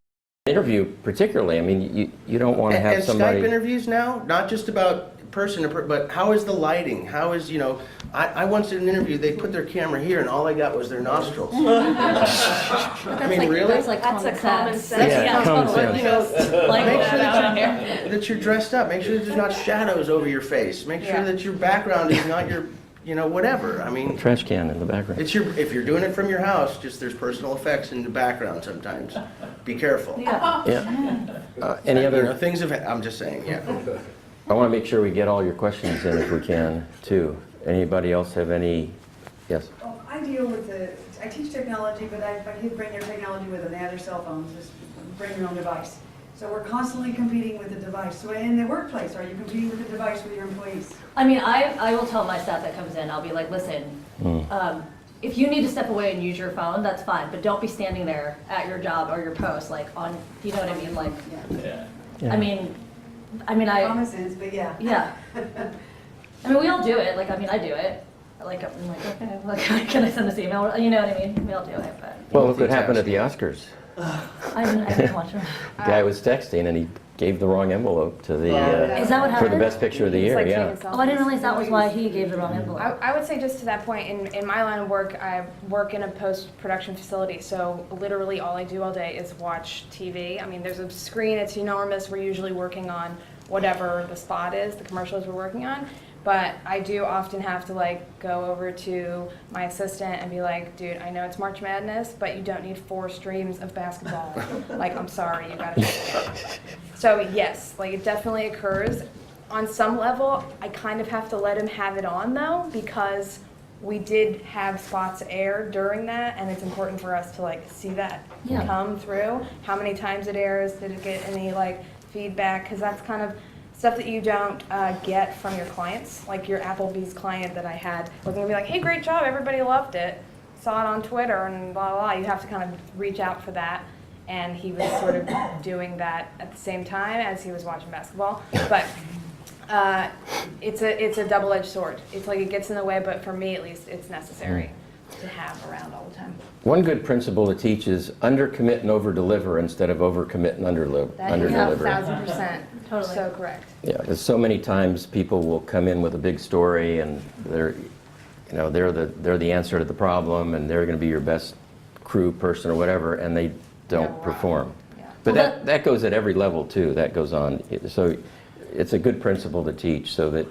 interview particularly, I mean, you don't want to have and somebody... Skype interviews now, not just about person to person, but how is the lighting? How is, you know, I once did an interview, they put their camera here and all I got was their nostrils. I mean, really? That's like That's a common sense. Yeah, common totally. sense. Like Make that sure out here. that you're dressed up. Make sure that there's not shadows over your face. Make sure that your background is not your, you know, whatever. I mean, Trash can in the background. it's if you're doing it from your house, just there's personal effects in the background sometimes. Be careful. Yeah. Yeah. Any You know, other... things have, I'm just saying, yeah. I want to make sure we get all your questions in if we can, too. Anybody else have any... Yes? Oh, I deal with I teach technology, but you bring your technology with them. They have their cell phones, just bring your own device. So we're constantly competing with the device. So in the workplace, are you competing with the device with your employees? I mean, I will tell my staff that comes in, I'll be like, listen, if you need to step away and use your phone, that's fine, but don't be standing there at your job or your post, like on, you know what I mean? Like, Yeah. I mean, Common sense, but yeah. yeah. I mean, we all do it, like, I mean, I do it. like, I'm like, okay, like, can I send this email? You know what I mean? We'll do it, but Well, look what happened at the Oscars. I didn't watch them. Guy was texting and he gave the wrong envelope to the, Is that what for the happened? best picture of the year, yeah. Oh, I didn't realize that was why he gave the wrong envelope. I would say just to that point, in my line of work, I work in a post-production facility, so literally all I do all day is watch TV. I mean, there's a screen, it's enormous, we're usually working on whatever the spot is, the commercials we're working on, but I do often have to like go over to my assistant and be like, dude, I know it's March Madness, but you don't need 4 streams of basketball. Like, I'm sorry, you gotta So yes, like it definitely occurs. On some level, I kind of have to let him have it on though, because we did have spots air during that, and it's important for us to like see that come through. How many times it airs? Did it get any like feedback? Because that's kind of stuff that you don't get from your clients. Like your Applebee's client that I had was gonna be like, hey, great job, everybody loved it. Saw it on Twitter and blah, blah, blah. You have to kind of reach out for that. And he was sort of doing that at the same time as he was watching basketball. But it's a double-edged sword. It's like it gets in the way, but for me at least, it's necessary to have around all the time. One good principle to teach is undercommit and overdeliver instead of overcommit and underdeliver. That is 1,000%. Totally. So correct. Yeah, there's so many times people will come in with a big story and they're the answer to the problem and they're going to be your best crew person or whatever, and they don't perform. Yeah. But that goes at every level too. That goes on. So it's a good principle to teach, so that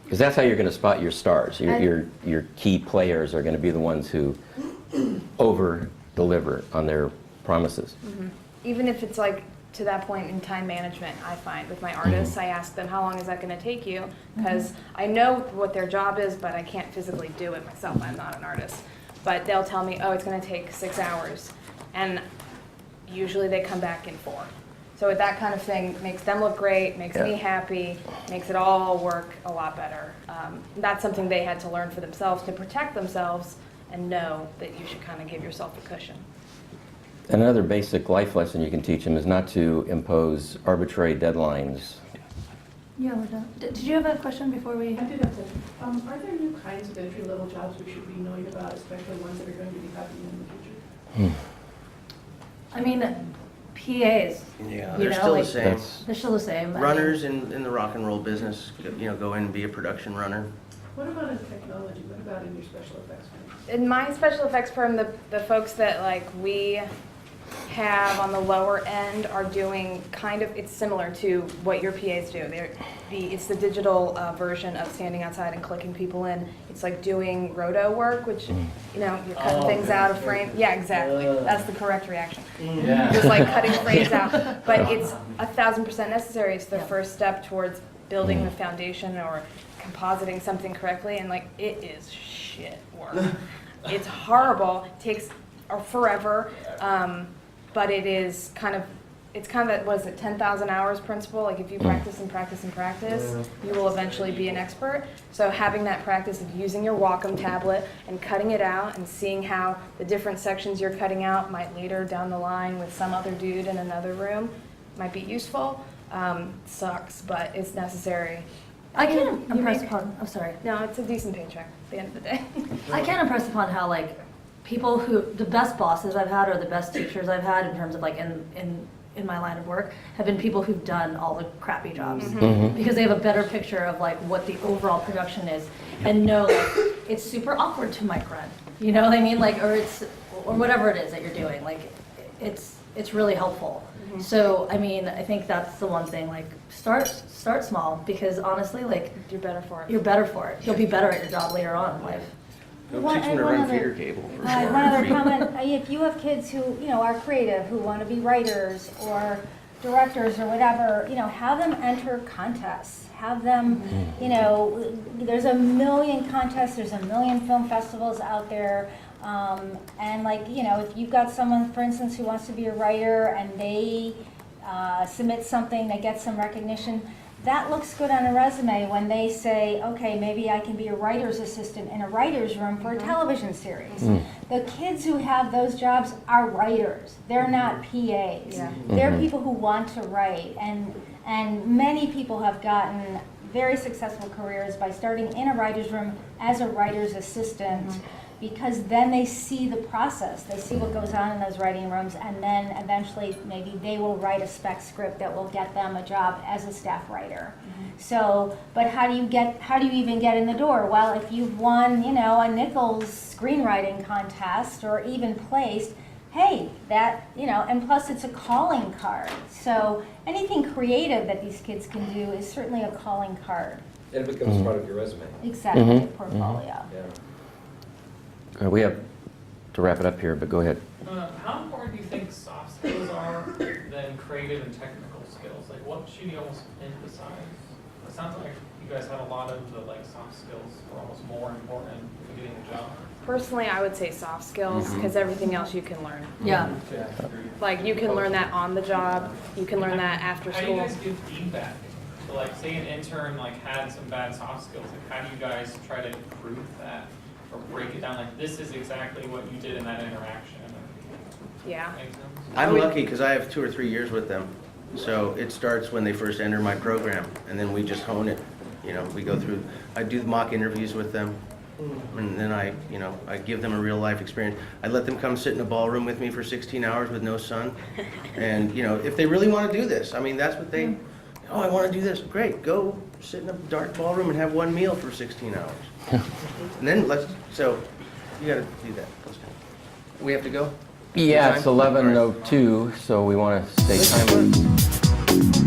because that's how you're going to spot your stars. Your key players are going to be the ones who over deliver on their promises. Mm-hmm. Even if it's like to that point in time management, I find with my artists, I ask them, how long is that going to take you? Because I know what their job is, but I can't physically do it myself. I'm not an artist. But they'll tell me, oh, it's going to take 6 hours. And usually they come back in 4. So that kind of thing makes them look great, makes me happy, makes it all work a lot better. That's something they had to learn for themselves to protect themselves and know that you should kind of give yourself a cushion. Another basic life lesson you can teach them is not to impose arbitrary deadlines. Yeah, we're done. Did you have a question before we? I did have to. Are there new kinds of entry-level jobs we should be knowing about, especially ones that are going to be happening in the future? I mean, PAs. Yeah, you they're know, still like, the same. They're still the same. Runners in the rock and roll business, go in and be a production runner. What about in technology? What about in your special effects firm? In my special effects firm, the folks that like we have on the lower end are doing kind of, it's similar to what your PAs do. It's the digital version of standing outside and clicking people in. It's like doing roto work, which, you're cutting things out of frame. Yeah, exactly. That's the correct reaction. Yeah. Just like cutting frames out. But it's 1,000% necessary. It's the first step towards building the foundation or compositing something correctly. And like, it is shit work. It's horrible. It takes forever. But it's kind of that, what is it, 10,000 hours principle? Like if you practice and practice and practice, you will eventually be an expert. So having that practice of using your Wacom tablet and cutting it out and seeing how the different sections you're cutting out might later down the line with some other dude in another room might be useful. Sucks, but it's necessary. I can't impress upon. Oh, sorry. No, it's a decent paycheck at the end of the day. I can't impress upon how like people who the best bosses I've had or the best teachers I've had in terms of like in my line of work have been people who've done all the crappy jobs because they have a better picture of like what the overall production is and know like it's super awkward to mic run. You know what I mean? Like or whatever it is that you're doing. Like it's really helpful. So I mean I think that's the one thing, like start small, because honestly like You're better for it. you're better for it. You'll be better at your job later on in life. Go teach them to run feeder cable. One other comment, if you have kids who, are creative, who want to be writers or directors or whatever, have them enter contests. Have them, there's a million contests, there's a million film festivals out there. And like, if you've got someone, for instance, who wants to be a writer and they submit something, they get some recognition, that looks good on a resume when they say, okay, maybe I can be a writer's assistant in a writer's room for a television series. The kids who have those jobs are writers. They're not PAs. They're people who want to write. And many people have gotten very successful careers by starting in a writer's room as a writer's assistant, because then they see the process, they see what goes on in those writing rooms, and then eventually maybe they will write a spec script that will get them a job as a staff writer. So, but how do you even get in the door? Well, if you've won, a Nichols screenwriting contest or even placed, hey, and plus it's a calling card. So anything creative that these kids can do is certainly a calling card. And it becomes part of your resume. Exactly, portfolio. Yeah. We have to wrap it up here, but go ahead. How important do you think soft skills are than creative and technical skills? Like, what should you almost emphasize? It sounds like you guys have a lot of the soft skills are almost more important for getting a job. Personally, I would say soft skills, because everything else you can learn. Yeah. Like, you can learn that on the job, you can learn that after How do you school. guys give feedback? So, say an intern had some bad soft skills. How do you guys try to improve that or break it down? This is exactly what you did in that interaction. Yeah. Make sense? I'm lucky because I have 2 or 3 years with them. So it starts when they first enter my program, and then we just hone it. We go through, I do the mock interviews with them, and then I give them a real life experience. I let them come sit in a ballroom with me for 16 hours with no sun. And, if they really want to do this, that's what they, I want to do this. Great, go sit in a dark ballroom and have one meal for 16 hours. And then so you got to do that. We have to go? Yeah, Time? it's 11:02, so we want to stay timely.